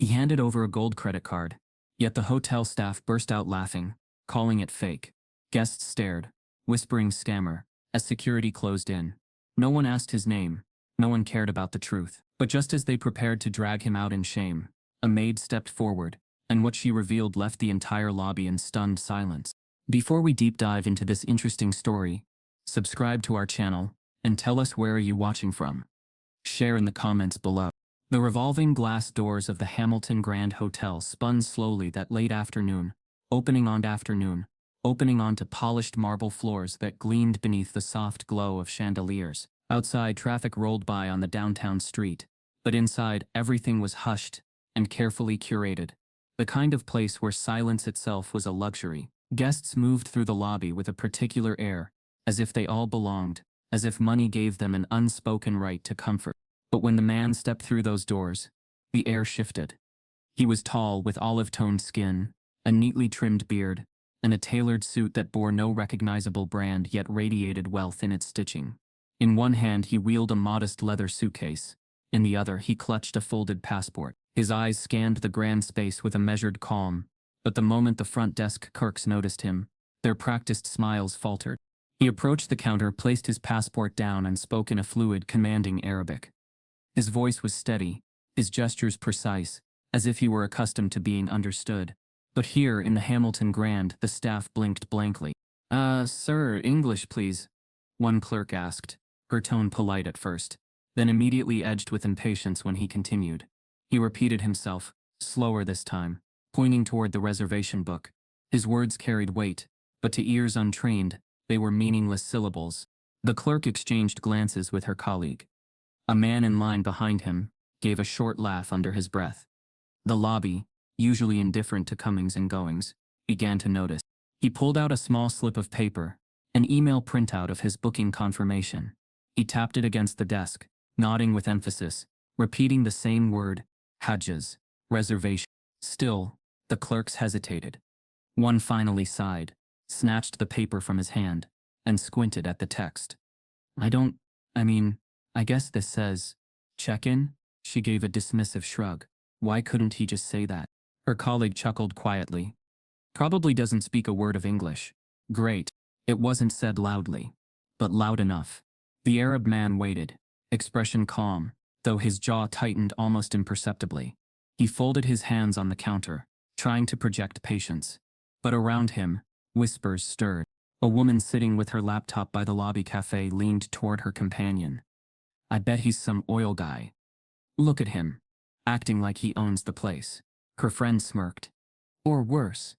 He handed over a gold credit card, yet the hotel staff burst out laughing, calling it fake. Guests stared, whispering scammer, as security closed in. No one asked his name, no one cared about the truth. But just as they prepared to drag him out in shame, a maid stepped forward, and what she revealed left the entire lobby in stunned silence. Before we deep dive into this interesting story, subscribe to our channel, and tell us where are you watching from. Share in the comments below. The revolving glass doors of the Hamilton Grand Hotel spun slowly that late afternoon, opening onto polished marble floors that gleamed beneath the soft glow of chandeliers. Outside, traffic rolled by on the downtown street, but inside, everything was hushed and carefully curated, the kind of place where silence itself was a luxury. Guests moved through the lobby with a particular air, as if they all belonged, as if money gave them an unspoken right to comfort. But when the man stepped through those doors, the air shifted. He was tall, with olive-toned skin, a neatly trimmed beard, and a tailored suit that bore no recognizable brand yet radiated wealth in its stitching. In one hand he wielded a modest leather suitcase, in the other he clutched a folded passport. His eyes scanned the grand space with a measured calm, but the moment the front desk clerks noticed him, their practiced smiles faltered. He approached the counter, placed his passport down, and spoke in a fluid, commanding Arabic. His voice was steady, his gestures precise, as if he were accustomed to being understood. But here, in the Hamilton Grand, the staff blinked blankly. Sir, English please," one clerk asked, her tone polite at first, then immediately edged with impatience when he continued. He repeated himself, slower this time, pointing toward the reservation book. His words carried weight, but to ears untrained, they were meaningless syllables. The clerk exchanged glances with her colleague. A man in line behind him gave a short laugh under his breath. The lobby, usually indifferent to comings and goings, began to notice. He pulled out a small slip of paper, an email printout of his booking confirmation. He tapped it against the desk, nodding with emphasis, repeating the same word, Hajjaz, reservation. Still, the clerks hesitated. One finally sighed, snatched the paper from his hand, and squinted at the text. I guess this says, check-in? She gave a dismissive shrug. Why couldn't he just say that? Her colleague chuckled quietly. Probably doesn't speak a word of English. Great. It wasn't said loudly, but loud enough. The Arab man waited, expression calm, though his jaw tightened almost imperceptibly. He folded his hands on the counter, trying to project patience. But around him, whispers stirred. A woman sitting with her laptop by the lobby cafe leaned toward her companion. I bet he's some oil guy. Look at him, acting like he owns the place. Her friend smirked. Or worse.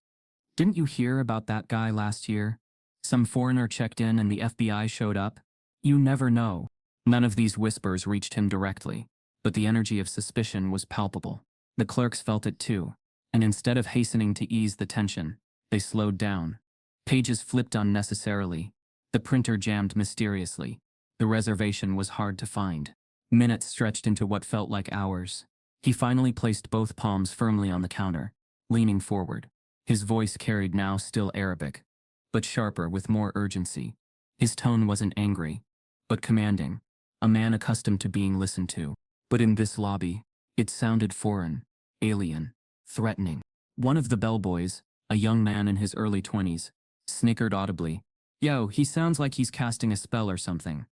Didn't you hear about that guy last year? Some foreigner checked in and the FBI showed up? You never know. None of these whispers reached him directly, but the energy of suspicion was palpable. The clerks felt it too, and instead of hastening to ease the tension, they slowed down. Pages flipped unnecessarily. The printer jammed mysteriously. The reservation was hard to find. Minutes stretched into what felt like hours. He finally placed both palms firmly on the counter, leaning forward. His voice carried now still Arabic, but sharper with more urgency. His tone wasn't angry, but commanding, a man accustomed to being listened to. But in this lobby, it sounded foreign, alien, threatening. One of the bellboys, a young man in his early 20s, snickered audibly. Yo, he sounds like he's casting a spell or something.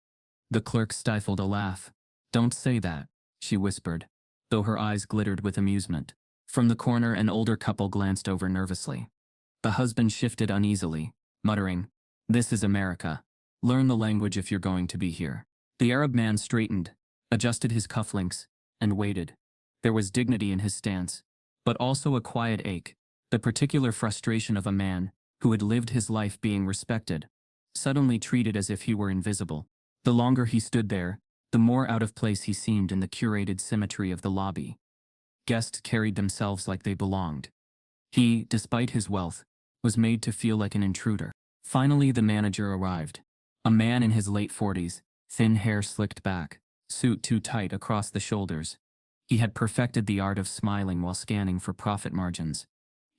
The clerk stifled a laugh. Don't say that, she whispered, though her eyes glittered with amusement. From the corner, an older couple glanced over nervously. The husband shifted uneasily, muttering, This is America. Learn the language if you're going to be here. The Arab man straightened, adjusted his cufflinks, and waited. There was dignity in his stance, but also a quiet ache, the particular frustration of a man who had lived his life being respected, suddenly treated as if he were invisible. The longer he stood there, the more out of place he seemed in the curated symmetry of the lobby. Guests carried themselves like they belonged. He, despite his wealth, was made to feel like an intruder. Finally, the manager arrived. A man in his late 40s, thin hair slicked back, suit too tight across the shoulders. He had perfected the art of smiling while scanning for profit margins.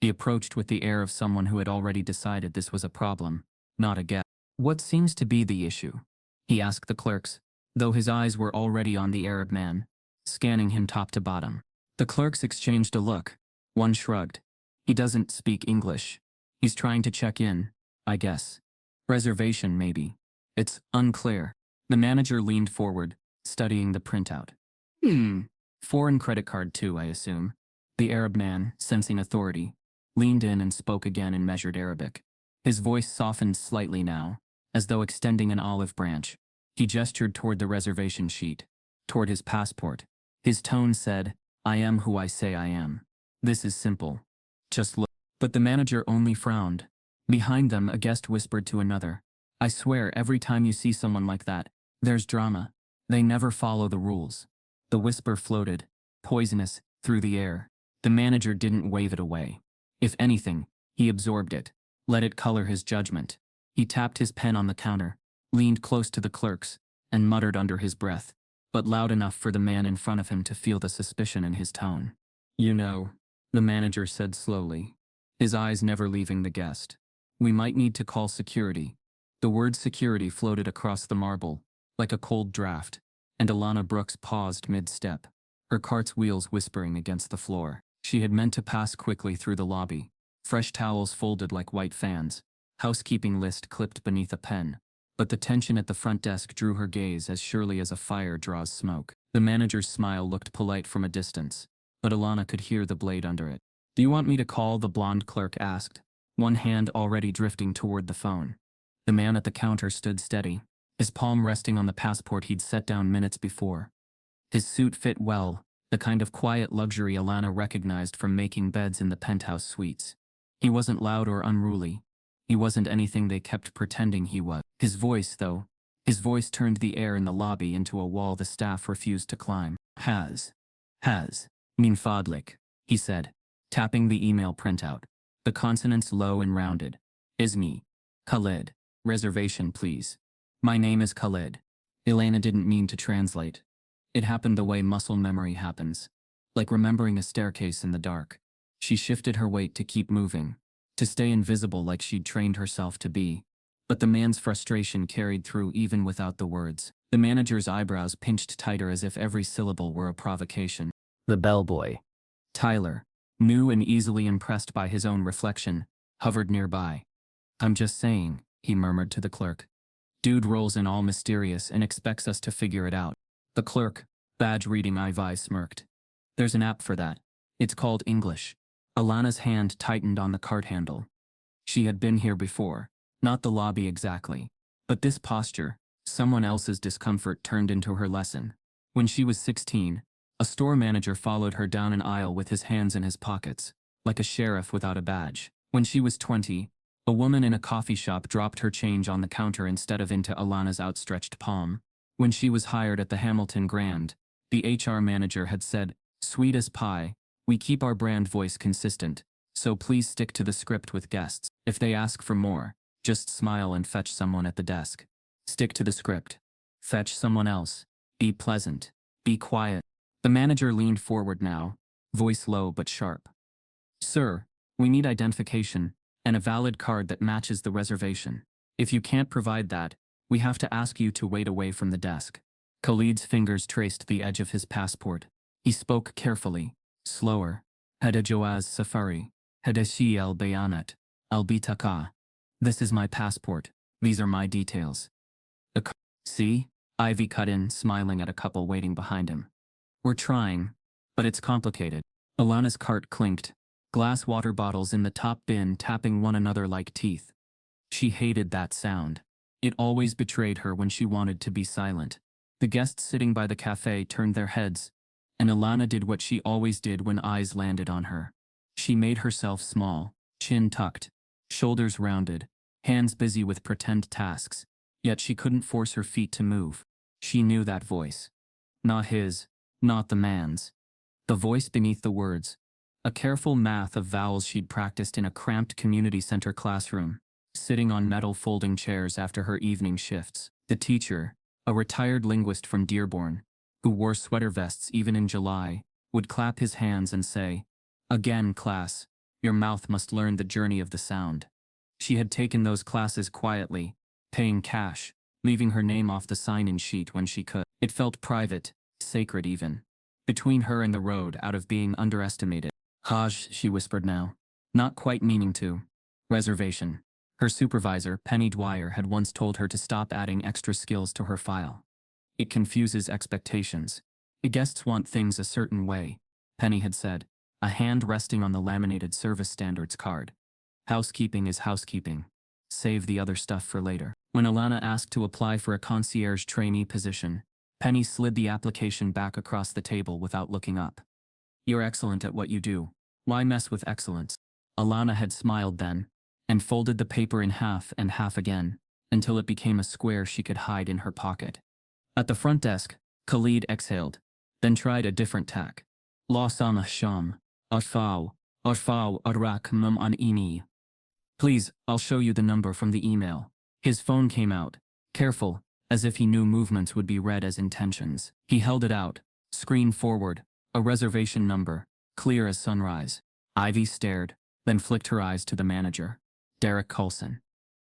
He approached with the air of someone who had already decided this was a problem, not a guest. What seems to be the issue? He asked the clerks, though his eyes were already on the Arab man, scanning him top to bottom. The clerks exchanged a look. One shrugged. He doesn't speak English. He's trying to check in, I guess. Reservation, maybe. It's unclear. The manager leaned forward, studying the printout. Foreign credit card too, I assume. The Arab man, sensing authority, leaned in and spoke again in measured Arabic. His voice softened slightly now, as though extending an olive branch. He gestured toward the reservation sheet, toward his passport. His tone said, I am who I say I am. This is simple. Just look. But the manager only frowned. Behind them, a guest whispered to another, I swear every time you see someone like that, there's drama. They never follow the rules. The whisper floated, poisonous, through the air. The manager didn't wave it away. If anything, he absorbed it, let it color his judgment. He tapped his pen on the counter, leaned close to the clerks, and muttered under his breath, but loud enough for the man in front of him to feel the suspicion in his tone. You know, the manager said slowly, his eyes never leaving the guest. We might need to call security. The word security floated across the marble, like a cold draft, and Alana Brooks paused mid-step, her cart's wheels whispering against the floor. She had meant to pass quickly through the lobby, fresh towels folded like white fans, housekeeping list clipped beneath a pen, but the tension at the front desk drew her gaze as surely as a fire draws smoke. The manager's smile looked polite from a distance, but Alana could hear the blade under it. Do you want me to call? The blonde clerk asked, one hand already drifting toward the phone. The man at the counter stood steady, his palm resting on the passport he'd set down minutes before. His suit fit well, the kind of quiet luxury Alana recognized from making beds in the penthouse suites. He wasn't loud or unruly. He wasn't anything they kept pretending he was. His voice, though, his voice turned the air in the lobby into a wall the staff refused to climb. Min fadlik, he said, tapping the email printout, the consonants low and rounded. Ismi. Khalid. Reservation, please. My name is Khalid. Elena didn't mean to translate. It happened the way muscle memory happens, like remembering a staircase in the dark. She shifted her weight to keep moving, to stay invisible like she'd trained herself to be. But the man's frustration carried through even without the words. The manager's eyebrows pinched tighter as if every syllable were a provocation. The bellboy, Tyler, new and easily impressed by his own reflection, hovered nearby. I'm just saying, he murmured to the clerk. Dude rolls in all mysterious and expects us to figure it out. The clerk, badge reading Ivi, smirked. There's an app for that. It's called English. Alana's hand tightened on the cart handle. She had been here before, not the lobby exactly, but this posture, someone else's discomfort turned into her lesson. When she was 16, a store manager followed her down an aisle with his hands in his pockets, like a sheriff without a badge. When she was 20, a woman in a coffee shop dropped her change on the counter instead of into Alana's outstretched palm. When she was hired at the Hamilton Grand, the HR manager had said, "Sweet as pie, we keep our brand voice consistent, so please stick to the script with guests. If they ask for more, just smile and fetch someone at the desk. Stick to the script. Fetch someone else. Be pleasant. Be quiet." The manager leaned forward now, voice low but sharp. "Sir, we need identification and a valid card that matches the reservation. If you can't provide that, we have to ask you to wait away from the desk." Khalid's fingers traced the edge of his passport. He spoke carefully, slower. Hada Joaz Safari. Hadashi al Bayanat. Al Bitaka. This is my passport. These are my details. See? Ivy cut in, smiling at a couple waiting behind him. We're trying, but it's complicated. Alana's cart clinked, glass water bottles in the top bin tapping one another like teeth. She hated that sound. It always betrayed her when she wanted to be silent. The guests sitting by the cafe turned their heads, and Alana did what she always did when eyes landed on her. She made herself small, chin tucked, shoulders rounded, hands busy with pretend tasks, yet she couldn't force her feet to move. She knew that voice. Not his, not the man's. The voice beneath the words. A careful math of vowels she'd practiced in a cramped community center classroom, sitting on metal folding chairs after her evening shifts. The teacher, a retired linguist from Dearborn, who wore sweater vests even in July, would clap his hands and say, "Again, class, your mouth must learn the journey of the sound." She had taken those classes quietly, paying cash, leaving her name off the sign-in sheet when she could. It felt private, sacred even. between her and the road out of being underestimated. Hajj, she whispered now, not quite meaning to. Reservation. Her supervisor, Penny Dwyer, had once told her to stop adding extra skills to her file. It confuses expectations. The guests want things a certain way, Penny had said, a hand resting on the laminated service standards card. Housekeeping is housekeeping. Save the other stuff for later. When Alana asked to apply for a concierge trainee position, Penny slid the application back across the table without looking up. You're excellent at what you do. Why mess with excellence? Alana had smiled then, and folded the paper in half and half again, until it became a square she could hide in her pocket. At the front desk, Khalid exhaled, then tried a different tack. La sama sham, arfau arak mum an ini. Please, I'll show you the number from the email. His phone came out, careful, as if he knew movements would be read as intentions. He held it out, screen forward, a reservation number, clear as sunrise. Ivy stared, then flicked her eyes to the manager. Derek Coulson.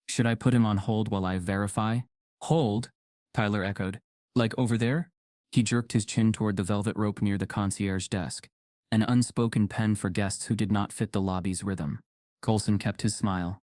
Should I put him on hold while I verify? Hold? Tyler echoed. Like over there? He jerked his chin toward the velvet rope near the concierge desk, an unspoken pen for guests who did not fit the lobby's rhythm. Coulson kept his smile.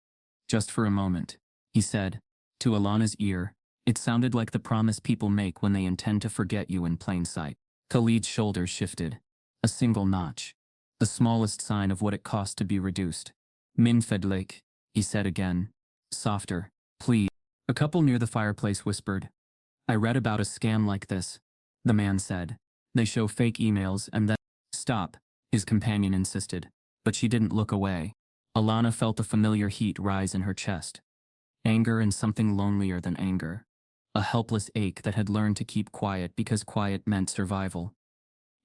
Just for a moment, he said. To Alana's ear, it sounded like the promise people make when they intend to forget you in plain sight. Khalid's shoulders shifted. A single notch. The smallest sign of what it cost to be reduced. Min fedlake, he said again. Softer, please. A couple near the fireplace whispered. I read about a scam like this, the man said. They show fake emails and then— Stop, his companion insisted, but she didn't look away. Alana felt a familiar heat rise in her chest. Anger and something lonelier than anger. A helpless ache that had learned to keep quiet because quiet meant survival.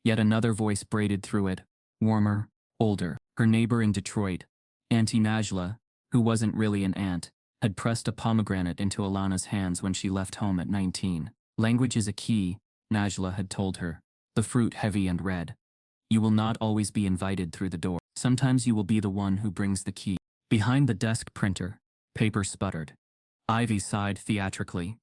Yet another voice braided through it, warmer, older. Her neighbor in Detroit, Auntie Najla, who wasn't really an aunt, had pressed a pomegranate into Alana's hands when she left home at 19. Language is a key, Najla had told her, the fruit heavy and red. You will not always be invited through the door. Sometimes you will be the one who brings the key. Behind the desk printer, paper sputtered. Ivy sighed theatrically.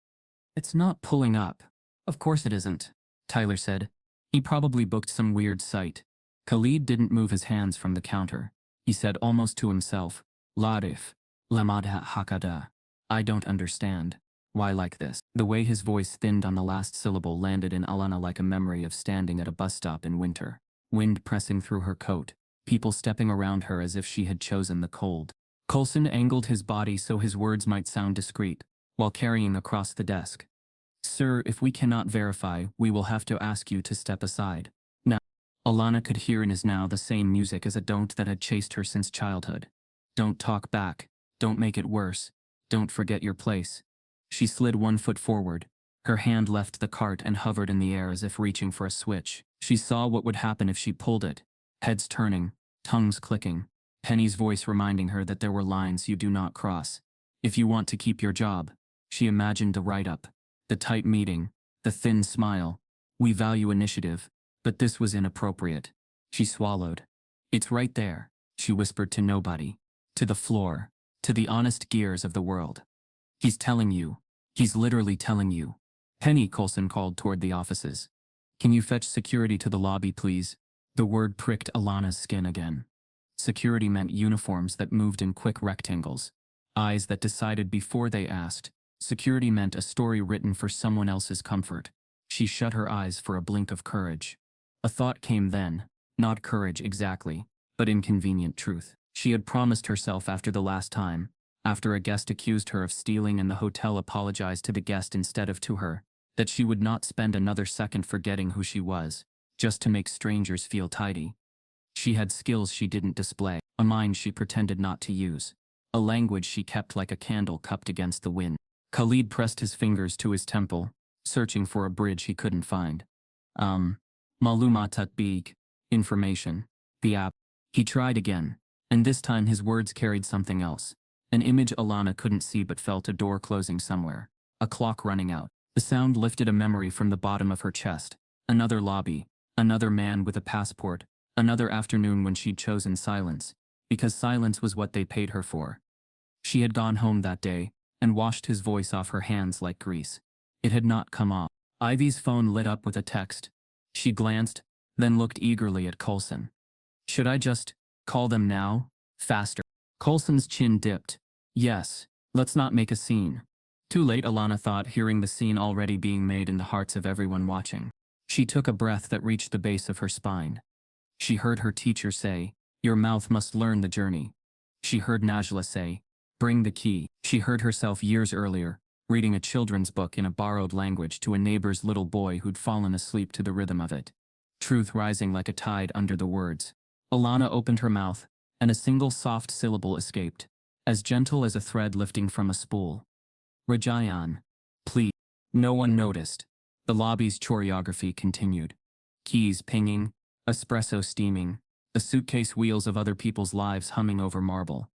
It's not pulling up. Of course it isn't, Tyler said. He probably booked some weird site. Khalid didn't move his hands from the counter. He said almost to himself, Latif, Lamada Hakada. I don't understand. Why like this? The way his voice thinned on the last syllable landed in Alana like a memory of standing at a bus stop in winter. Wind pressing through her coat, people stepping around her as if she had chosen the cold. Coulson angled his body so his words might sound discreet, while carrying across the desk. Sir, if we cannot verify, we will have to ask you to step aside. Now, Alana could hear in his now the same music as a don't that had chased her since childhood. Don't talk back. Don't make it worse. Don't forget your place. She slid one foot forward. Her hand left the cart and hovered in the air as if reaching for a switch. She saw what would happen if she pulled it. Heads turning, tongues clicking. Penny's voice reminding her that there were lines you do not cross. If you want to keep your job. She imagined the write-up, the tight meeting, the thin smile. We value initiative, but this was inappropriate. She swallowed. It's right there, she whispered to nobody. To the floor. To the honest gears of the world. He's telling you. He's literally telling you. Penny, Coulson called toward the offices. Can you fetch security to the lobby, please? The word pricked Alana's skin again. Security meant uniforms that moved in quick rectangles. Eyes that decided before they asked. Security meant a story written for someone else's comfort. She shut her eyes for a blink of courage. A thought came then, not courage exactly, but inconvenient truth. She had promised herself after the last time, after a guest accused her of stealing and the hotel apologized to the guest instead of to her, that she would not spend another second forgetting who she was, just to make strangers feel tidy. She had skills she didn't display, a mind she pretended not to use, a language she kept like a candle cupped against the wind. Khalid pressed his fingers to his temple, searching for a bridge he couldn't find. Malumat tatbik, information, the app. He tried again, and this time his words carried something else. An image Alana couldn't see but felt a door closing somewhere, a clock running out. The sound lifted a memory from the bottom of her chest. Another lobby, another man with a passport, another afternoon when she'd chosen silence, because silence was what they paid her for. She had gone home that day, and washed his voice off her hands like grease. It had not come off. Ivy's phone lit up with a text. She glanced, then looked eagerly at Coulson. Should I just call them now? Faster. Coulson's chin dipped. Yes, let's not make a scene. Too late, Alana thought, hearing the scene already being made in the hearts of everyone watching. She took a breath that reached the base of her spine. She heard her teacher say, "Your mouth must learn the journey." She heard Najla say, "Bring the key." She heard herself years earlier, reading a children's book in a borrowed language to a neighbor's little boy who'd fallen asleep to the rhythm of it. Truth rising like a tide under the words. Alana opened her mouth, and a single soft syllable escaped, as gentle as a thread lifting from a spool. Rajayan. Please. No one noticed. The lobby's choreography continued. Keys pinging, espresso steaming, the suitcase wheels of other people's lives humming over marble.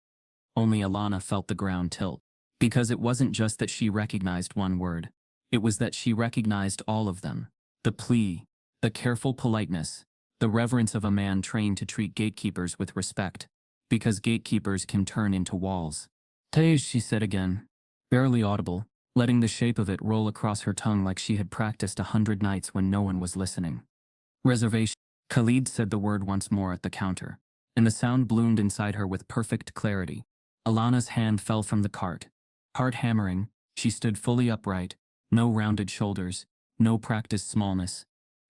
Only Alana felt the ground tilt. Because it wasn't just that she recognized one word. It was that she recognized all of them. The plea, the careful politeness, the reverence of a man trained to treat gatekeepers with respect. Because gatekeepers can turn into walls. Tej, she said again, barely audible, letting the shape of it roll across her tongue like she had practiced 100 nights when no one was listening. Reservation. Khalid said the word once more at the counter, and the sound bloomed inside her with perfect clarity. Alana's hand fell from the cart. Heart hammering, she stood fully upright, no rounded shoulders, no practiced smallness,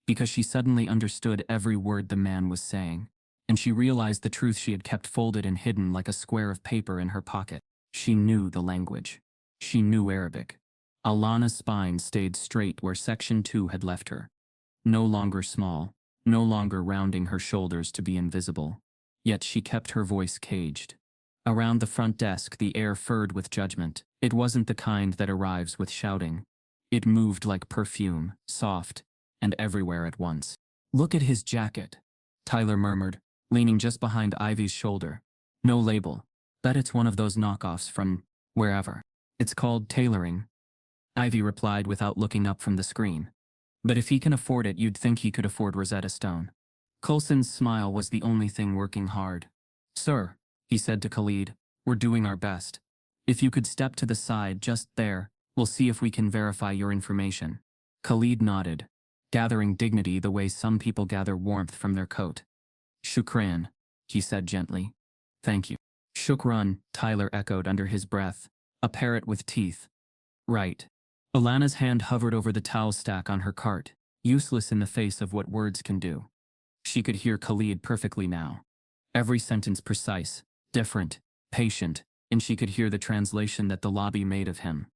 because she suddenly understood every word the man was saying, and she realized the truth she had kept folded and hidden like a square of paper in her pocket. She knew the language. She knew Arabic. Alana's spine stayed straight where Section 2 had left her. No longer small, no longer rounding her shoulders to be invisible. Yet she kept her voice caged. Around the front desk, the air furred with judgment. It wasn't the kind that arrives with shouting. It moved like perfume, soft, and everywhere at once. Look at his jacket, Tyler murmured, leaning just behind Ivy's shoulder. No label. Bet it's one of those knockoffs from wherever. It's called tailoring, Ivy replied without looking up from the screen. But if he can afford it, you'd think he could afford Rosetta Stone. Coulson's smile was the only thing working hard. Sir, he said to Khalid, we're doing our best. If you could step to the side just there, we'll see if we can verify your information. Khalid nodded, gathering dignity the way some people gather warmth from their coat. Shukran, he said gently. Thank you. Shukran, Tyler echoed under his breath, a parrot with teeth. Right. Alana's hand hovered over the towel stack on her cart, useless in the face of what words can do. She could hear Khalid perfectly now. Every sentence precise, different, patient, and she could hear the translation that the lobby made of him.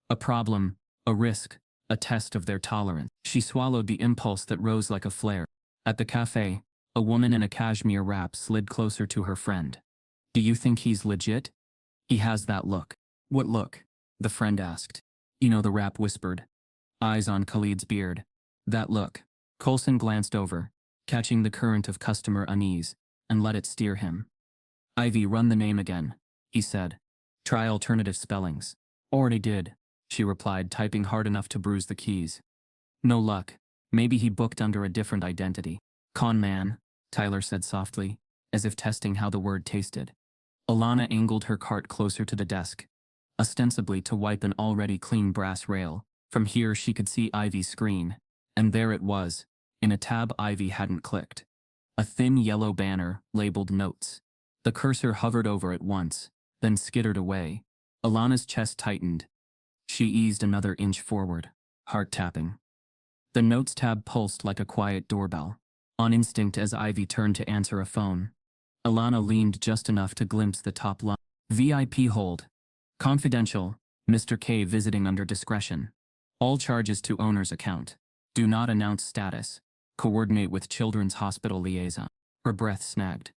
A problem, a risk, a test of their tolerance. She swallowed the impulse that rose like a flare. At the cafe, a woman in a cashmere wrap slid closer to her friend. Do you think he's legit? He has that look. What look? The friend asked. You know, the wrap whispered. Eyes on Khalid's beard. That look. Coulson glanced over, catching the current of customer unease, and let it steer him. Ivy, run the name again, he said. Try alternative spellings. Already did, she replied, typing hard enough to bruise the keys. No luck. Maybe he booked under a different identity. Con man, Tyler said softly, as if testing how the word tasted. Alana angled her cart closer to the desk, ostensibly to wipe an already clean brass rail. From here she could see Ivy's screen, and there it was, in a tab Ivy hadn't clicked. A thin yellow banner, labeled Notes. The cursor hovered over it once, then skittered away. Alana's chest tightened. She eased another inch forward, heart tapping. The Notes tab pulsed like a quiet doorbell, on instinct as Ivy turned to answer a phone. Alana leaned just enough to glimpse the top line. VIP hold. Confidential, Mr. K visiting under discretion. All charges to owner's account. Do not announce status. Coordinate with Children's Hospital liaison. Her breath snagged.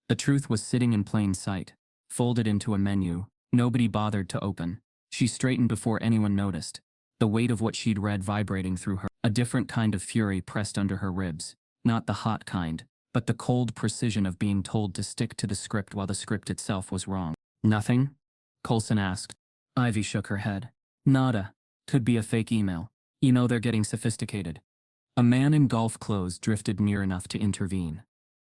The truth was sitting in plain sight, folded into a menu. Nobody bothered to open. She straightened before anyone noticed, the weight of what she'd read vibrating through her. A different kind of fury pressed under her ribs, not the hot kind, but the cold precision of being told to stick to the script while the script itself was wrong. Nothing? Coulson asked. Ivy shook her head. Nada. Could be a fake email. You know they're getting sophisticated. A man in golf clothes drifted near enough to intervene.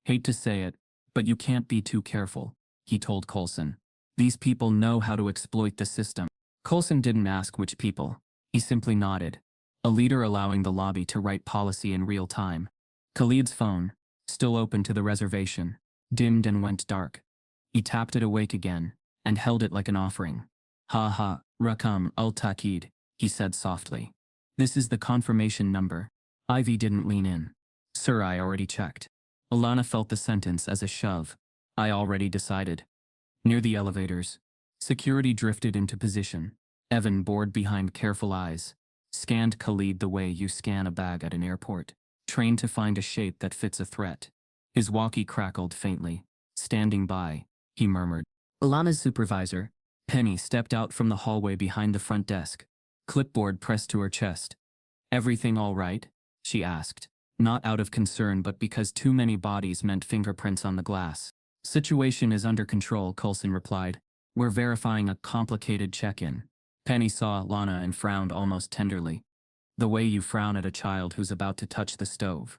Hate to say it, but you can't be too careful, he told Coulson. These people know how to exploit the system. Coulson didn't ask which people. He simply nodded. A leader allowing the lobby to write policy in real time. Khalid's phone, still open to the reservation, dimmed and went dark. He tapped it awake again, and held it like an offering. Ha ha, Rakam ul-Takid, he said softly. This is the confirmation number. Ivy didn't lean in. Sir, I already checked. Alana felt the sentence as a shove. I already decided. Near the elevators, security drifted into position. Evan, bored behind careful eyes, scanned Khalid the way you scan a bag at an airport, trained to find a shape that fits a threat. His walkie crackled faintly. Standing by, he murmured. Alana's supervisor, Penny, stepped out from the hallway behind the front desk, clipboard pressed to her chest. Everything all right? She asked, not out of concern but because too many bodies meant fingerprints on the glass. Situation is under control, Coulson replied. We're verifying a complicated check-in. Penny saw Alana and frowned almost tenderly. The way you frown at a child who's about to touch the stove.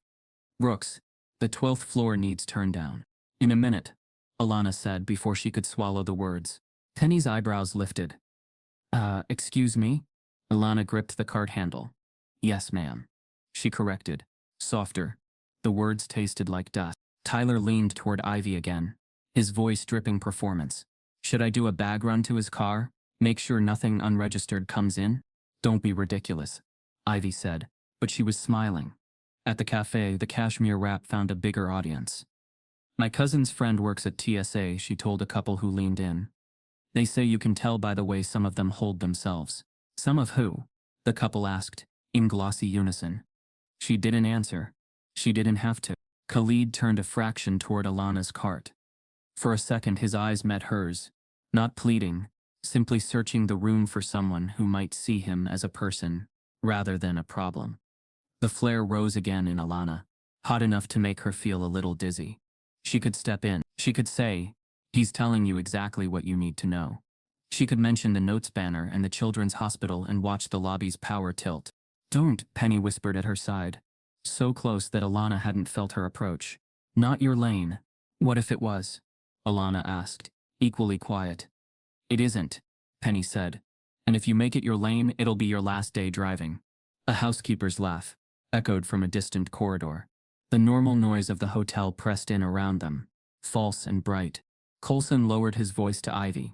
Brooks, the 12th floor needs turned down. In a minute, Alana said before she could swallow the words. Penny's eyebrows lifted. Excuse me? Alana gripped the cart handle. Yes, ma'am. She corrected. Softer. The words tasted like dust. Tyler leaned toward Ivy again, his voice dripping performance. Should I do a bag run to his car? Make sure nothing unregistered comes in? Don't be ridiculous, Ivy said, but she was smiling. At the cafe, the cashmere wrap found a bigger audience. My cousin's friend works at TSA, she told a couple who leaned in. They say you can tell by the way some of them hold themselves. Some of who? The couple asked, in glossy unison. She didn't answer. She didn't have to. Khalid turned a fraction toward Alana's cart. For a second his eyes met hers, not pleading, simply searching the room for someone who might see him as a person, rather than a problem. The flare rose again in Alana, hot enough to make her feel a little dizzy. She could step in. She could say, he's telling you exactly what you need to know. She could mention the notes banner and the children's hospital and watch the lobby's power tilt. Don't, Penny whispered at her side, so close that Alana hadn't felt her approach. Not your lane. What if it was? Alana asked, equally quiet. It isn't, Penny said. And if you make it your lane, it'll be your last day driving. A housekeeper's laugh echoed from a distant corridor. The normal noise of the hotel pressed in around them, false and bright. Coulson lowered his voice to Ivy.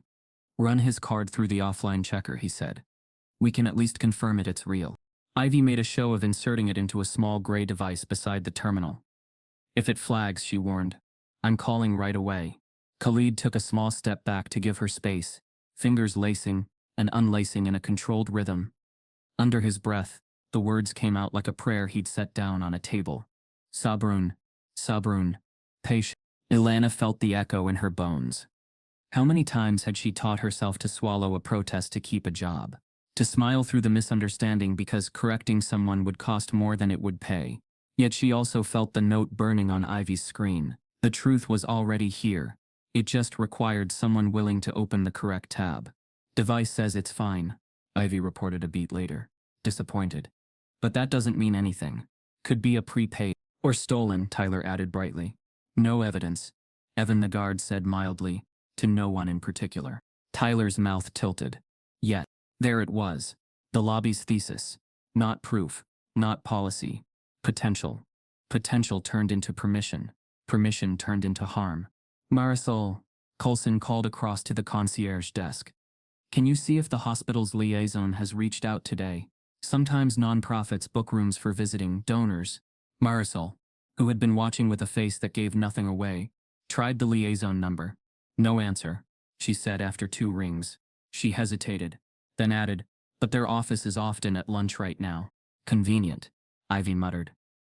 Run his card through the offline checker, he said. We can at least confirm it's real. Ivy made a show of inserting it into a small gray device beside the terminal. If it flags, she warned, I'm calling right away. Khalid took a small step back to give her space, fingers lacing and unlacing in a controlled rhythm. Under his breath, the words came out like a prayer he'd set down on a table. Sabrun, Sabrun, Peish. Ilana felt the echo in her bones. How many times had she taught herself to swallow a protest to keep a job? To smile through the misunderstanding because correcting someone would cost more than it would pay. Yet she also felt the note burning on Ivy's screen. The truth was already here. It just required someone willing to open the correct tab. Device says it's fine, Ivy reported a beat later, disappointed. But that doesn't mean anything. Could be a prepaid or stolen, Tyler added brightly. No evidence, Evan the guard said mildly, to no one in particular. Tyler's mouth tilted. Yet, there it was. The lobby's thesis. Not proof, not policy. Potential. Potential turned into permission. Permission turned into harm. Marisol, Coulson called across to the concierge desk. Can you see if the hospital's liaison has reached out today? Sometimes nonprofits book rooms for visiting donors. Marisol, who had been watching with a face that gave nothing away, tried the liaison number. No answer, she said after 2 rings. She hesitated, then added, but their office is often at lunch right now. Convenient, Ivy muttered.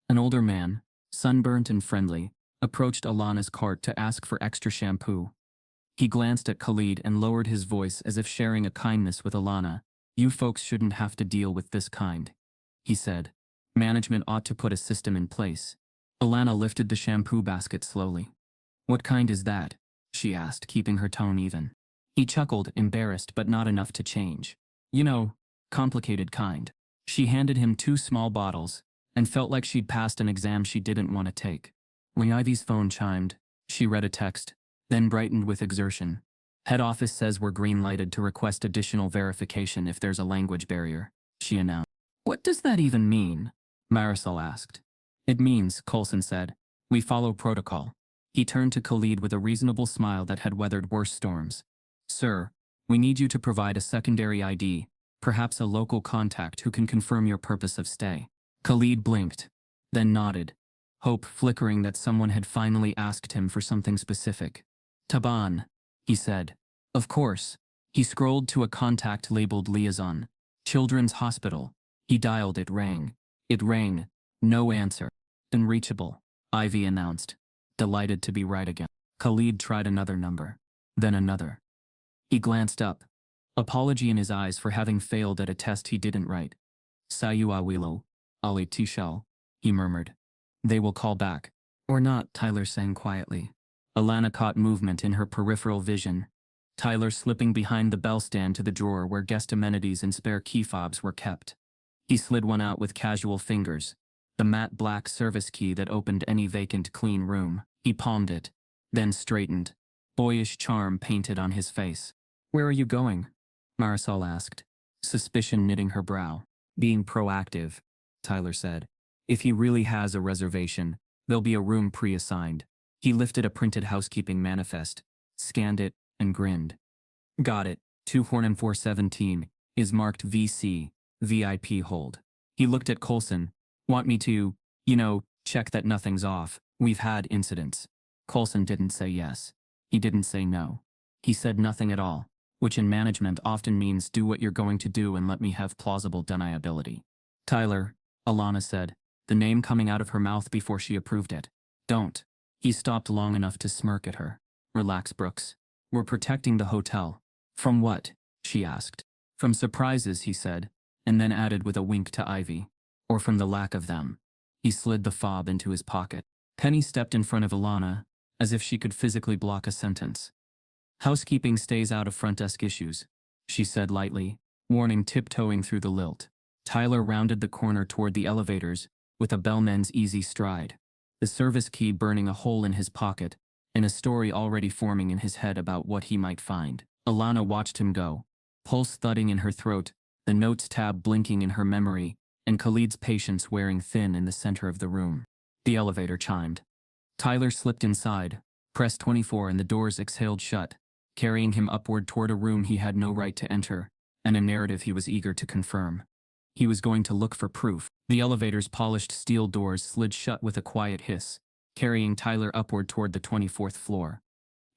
An older man, sunburnt and friendly, approached Alana's cart to ask for extra shampoo. He glanced at Khalid and lowered his voice as if sharing a kindness with Alana. You folks shouldn't have to deal with this kind, he said. Management ought to put a system in place. Alana lifted the shampoo basket slowly. What kind is that? She asked, keeping her tone even. He chuckled, embarrassed but not enough to change. You know, complicated kind. She handed him 2 small bottles, and felt like she'd passed an exam she didn't want to take. When Ivy's phone chimed, she read a text, then brightened with exertion. Head office says we're green-lighted to request additional verification if there's a language barrier, she announced. What does that even mean? Marisol asked. It means, Coulson said, we follow protocol. He turned to Khalid with a reasonable smile that had weathered worse storms. Sir, we need you to provide a secondary ID, perhaps a local contact who can confirm your purpose of stay. Khalid blinked, then nodded, hope flickering that someone had finally asked him for something specific. Taban, he said. Of course. He scrolled to a contact labeled liaison. Children's Hospital. He dialed, it rang. It rang. No answer. Unreachable, Ivy announced, delighted to be right again. Khalid tried another number, then another. He glanced up, apology in his eyes for having failed at a test he didn't write. Sayu awilo, Ali Tishal, he murmured. They will call back. Or not, Tyler sang quietly. Alana caught movement in her peripheral vision. Tyler slipping behind the bell stand to the drawer where guest amenities and spare key fobs were kept. He slid one out with casual fingers, the matte black service key that opened any vacant clean room. He palmed it, then straightened, boyish charm painted on his face. Where are you going? Marisol asked, suspicion knitting her brow. Being proactive, Tyler said. If he really has a reservation, there'll be a room pre-assigned. He lifted a printed housekeeping manifest, scanned it, and grinned. Got it, 2-417, is marked VC, VIP hold. He looked at Coulson. Want me to, check that nothing's off? We've had incidents. Coulson didn't say yes. He didn't say no. He said nothing at all, which in management often means do what you're going to do and let me have plausible deniability. Tyler, Alana said, the name coming out of her mouth before she approved it. Don't. He stopped long enough to smirk at her. Relax, Brooks. We're protecting the hotel. From what? She asked. From surprises, he said, and then added with a wink to Ivy. Or from the lack of them. He slid the fob into his pocket. Penny stepped in front of Alana, as if she could physically block a sentence. Housekeeping stays out of front desk issues, she said lightly, warning tiptoeing through the lilt. Tyler rounded the corner toward the elevators, with a bellman's easy stride, the service key burning a hole in his pocket, and a story already forming in his head about what he might find. Alana watched him go, pulse thudding in her throat, the notes tab blinking in her memory, and Khalid's patience wearing thin in the center of the room. The elevator chimed. Tyler slipped inside, pressed 24 and the doors exhaled shut, carrying him upward toward a room he had no right to enter, and a narrative he was eager to confirm. He was going to look for proof. The elevator's polished steel doors slid shut with a quiet hiss, carrying Tyler upward toward the 24th floor.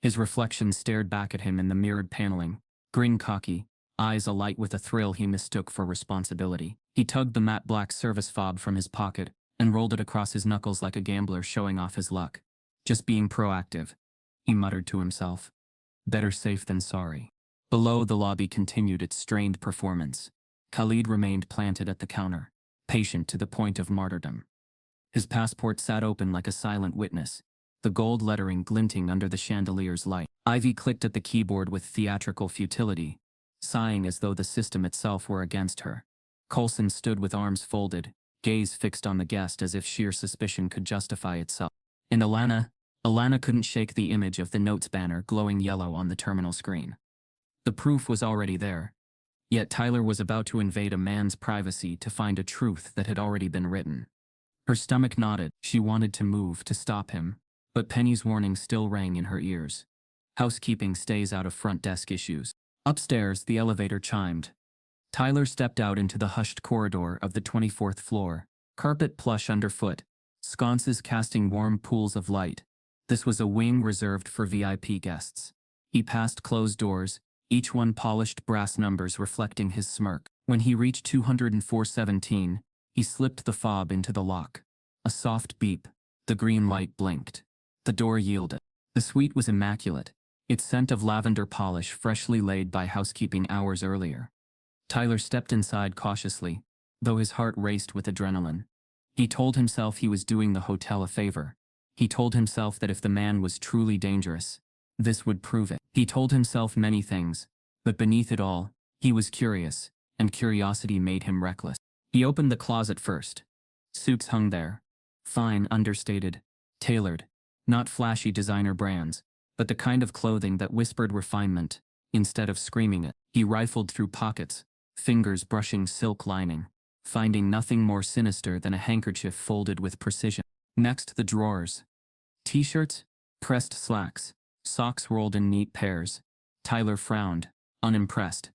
His reflection stared back at him in the mirrored paneling, grin cocky, eyes alight with a thrill he mistook for responsibility. He tugged the matte black service fob from his pocket and rolled it across his knuckles like a gambler showing off his luck. Just being proactive, he muttered to himself. Better safe than sorry. Below, the lobby continued its strained performance. Khalid remained planted at the counter, patient to the point of martyrdom. His passport sat open like a silent witness, the gold lettering glinting under the chandelier's light. Ivy clicked at the keyboard with theatrical futility, sighing as though the system itself were against her. Coulson stood with arms folded, gaze fixed on the guest as if sheer suspicion could justify itself. And Alana couldn't shake the image of the notes banner glowing yellow on the terminal screen. The proof was already there. Yet Tyler was about to invade a man's privacy to find a truth that had already been written. Her stomach knotted. She wanted to move to stop him, but Penny's warning still rang in her ears. Housekeeping stays out of front desk issues. Upstairs, the elevator chimed. Tyler stepped out into the hushed corridor of the 24th floor, carpet plush underfoot, sconces casting warm pools of light. This was a wing reserved for VIP guests. He passed closed doors, each one polished brass numbers reflecting his smirk. When he reached 204-17, he slipped the fob into the lock. A soft beep. The green light blinked. The door yielded. The suite was immaculate, its scent of lavender polish freshly laid by housekeeping hours earlier. Tyler stepped inside cautiously, though his heart raced with adrenaline. He told himself he was doing the hotel a favor. He told himself that if the man was truly dangerous, this would prove it. He told himself many things, but beneath it all, he was curious, and curiosity made him reckless. He opened the closet first. Suits hung there. Fine, understated, tailored, not flashy designer brands, but the kind of clothing that whispered refinement, instead of screaming it. He rifled through pockets, fingers brushing silk lining, finding nothing more sinister than a handkerchief folded with precision. Next, the drawers. T-shirts, pressed slacks, socks rolled in neat pairs. Tyler frowned, unimpressed.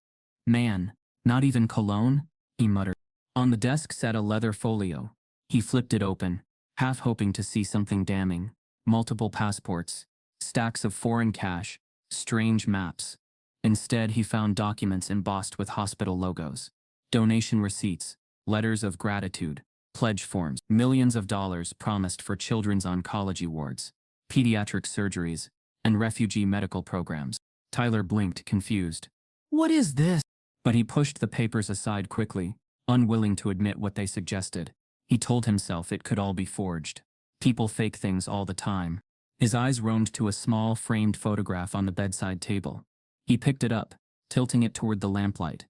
Man, not even cologne? He muttered. On the desk sat a leather folio. He flipped it open, half hoping to see something damning. Multiple passports, stacks of foreign cash, strange maps. Instead, he found documents embossed with hospital logos. Donation receipts, letters of gratitude, pledge forms, millions of dollars promised for children's oncology wards, pediatric surgeries, and refugee medical programs. Tyler blinked, confused. What is this? But he pushed the papers aside quickly, unwilling to admit what they suggested. He told himself it could all be forged. People fake things all the time. His eyes roamed to a small, framed photograph on the bedside table. He picked it up, tilting it toward the lamplight.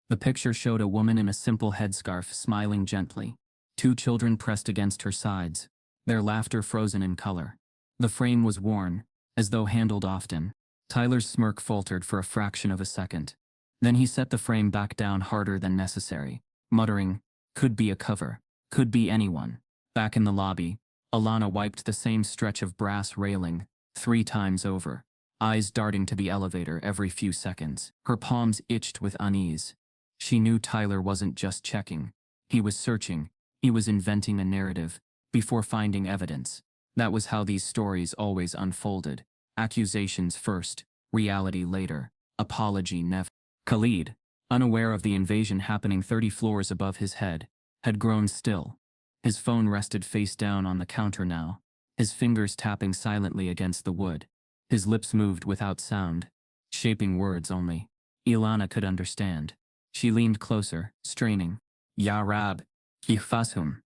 The picture showed a woman in a simple headscarf smiling gently. Two children pressed against her sides, their laughter frozen in color. The frame was worn, as though handled often. Tyler's smirk faltered for a fraction of a second. Then he set the frame back down harder than necessary, muttering, "Could be a cover. Could be anyone." Back in the lobby, Alana wiped the same stretch of brass railing 3 times over, eyes darting to the elevator every few seconds. Her palms itched with unease. She knew Tyler wasn't just checking. He was searching. He was inventing a narrative before finding evidence. That was how these stories always unfolded. Accusations first, reality later, apology never. Khalid, unaware of the invasion happening 30 floors above his head, had grown still. His phone rested face down on the counter now, his fingers tapping silently against the wood. His lips moved without sound, shaping words only Ilana could understand. She leaned closer, straining. Ya Rab, Ihfashum.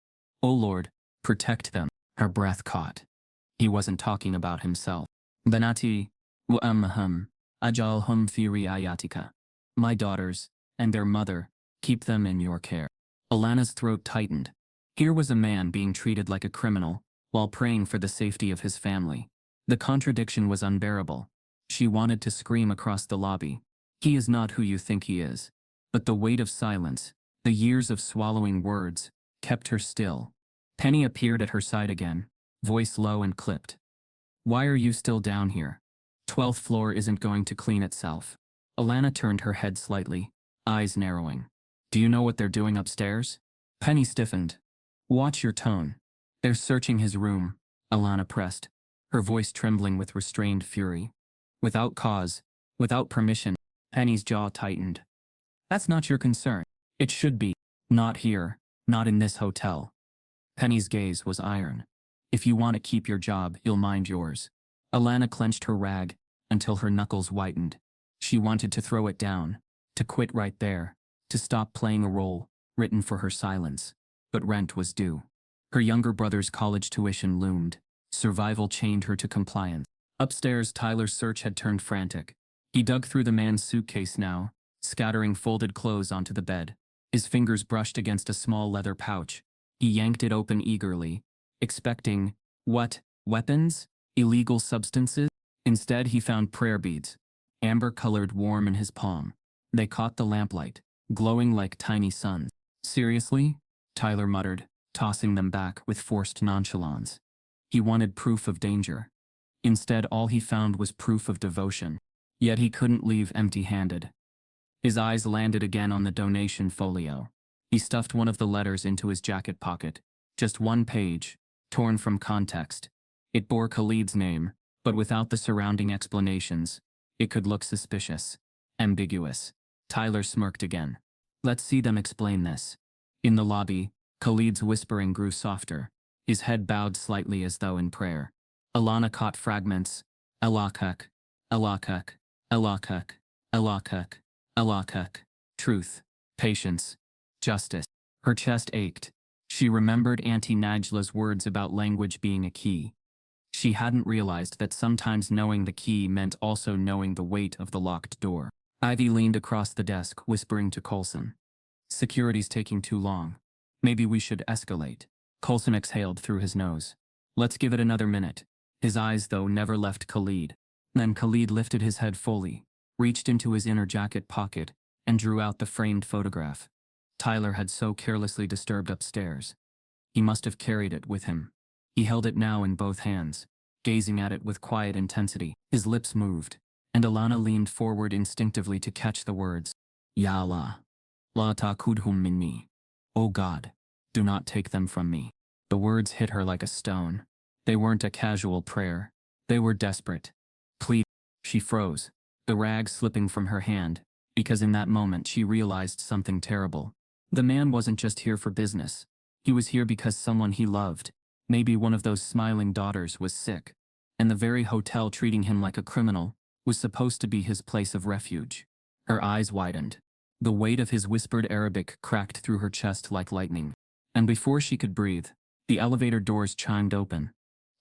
O Lord, protect them. Her breath caught. He wasn't talking about himself. Banati, wa ammahum, ajalhum fi riayatika. My daughters, and their mother, keep them in your care. Alana's throat tightened. Here was a man being treated like a criminal, while praying for the safety of his family. The contradiction was unbearable. She wanted to scream across the lobby. He is not who you think he is. But the weight of silence, the years of swallowing words, kept her still. Penny appeared at her side again, voice low and clipped. Why are you still down here? 12th floor isn't going to clean itself. Alana turned her head slightly, eyes narrowing. Do you know what they're doing upstairs? Penny stiffened. Watch your tone. They're searching his room, Alana pressed, her voice trembling with restrained fury. Without cause, without permission. Penny's jaw tightened. That's not your concern. It should be. Not here, not in this hotel. Penny's gaze was iron. If you want to keep your job, you'll mind yours. Alana clenched her rag until her knuckles whitened. She wanted to throw it down, to quit right there, to stop playing a role written for her silence. But rent was due. Her younger brother's college tuition loomed. Survival chained her to compliance. Upstairs, Tyler's search had turned frantic. He dug through the man's suitcase now, scattering folded clothes onto the bed. His fingers brushed against a small leather pouch. He yanked it open eagerly, expecting, what, weapons? Illegal substances? Instead, he found prayer beads, amber-colored, warm in his palm. They caught the lamplight, glowing like tiny suns. Seriously? Tyler muttered, tossing them back with forced nonchalance. He wanted proof of danger. Instead, all he found was proof of devotion. Yet he couldn't leave empty-handed. His eyes landed again on the donation folio. He stuffed one of the letters into his jacket pocket. Just one page, torn from context. It bore Khalid's name, but without the surrounding explanations. It could look suspicious, ambiguous. Tyler smirked again. Let's see them explain this. In the lobby, Khalid's whispering grew softer. His head bowed slightly as though in prayer. Alana caught fragments. Elakuk, Elakuk, Elakuk, Elakuk, Elakuk. Truth, patience, justice. Her chest ached. She remembered Auntie Najla's words about language being a key. She hadn't realized that sometimes knowing the key meant also knowing the weight of the locked door. Ivy leaned across the desk, whispering to Coulson. Security's taking too long. Maybe we should escalate. Coulson exhaled through his nose. Let's give it another minute. His eyes, though, never left Khalid. Then Khalid lifted his head fully, reached into his inner jacket pocket, and drew out the framed photograph. Tyler had so carelessly disturbed upstairs. He must have carried it with him. He held it now in both hands, gazing at it with quiet intensity. His lips moved, and Alana leaned forward instinctively to catch the words. Ya Allah. La ta'khudhum minni. Oh God, do not take them from me. The words hit her like a stone. They weren't a casual prayer. They were desperate. Plead. She froze, the rag slipping from her hand, because in that moment she realized something terrible. The man wasn't just here for business. He was here because someone he loved, maybe one of those smiling daughters, was sick, and the very hotel treating him like a criminal was supposed to be his place of refuge. Her eyes widened. The weight of his whispered Arabic cracked through her chest like lightning. And before she could breathe, the elevator doors chimed open.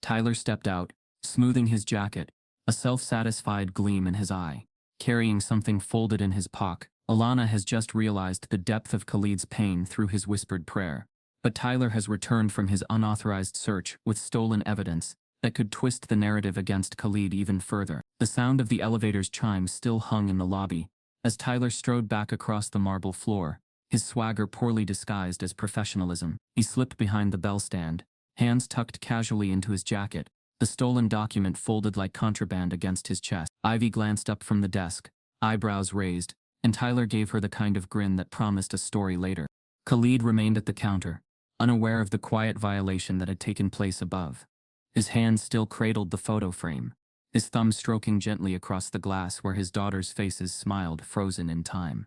Tyler stepped out, smoothing his jacket, a self-satisfied gleam in his eye, carrying something folded in his pocket. Alana has just realized the depth of Khalid's pain through his whispered prayer. But Tyler has returned from his unauthorized search with stolen evidence that could twist the narrative against Khalid even further. The sound of the elevator's chimes still hung in the lobby, as Tyler strode back across the marble floor, his swagger poorly disguised as professionalism. He slipped behind the bell stand, hands tucked casually into his jacket, the stolen document folded like contraband against his chest. Ivy glanced up from the desk, eyebrows raised, and Tyler gave her the kind of grin that promised a story later. Khalid remained at the counter, unaware of the quiet violation that had taken place above. His hand still cradled the photo frame, his thumb stroking gently across the glass where his daughter's faces smiled, frozen in time.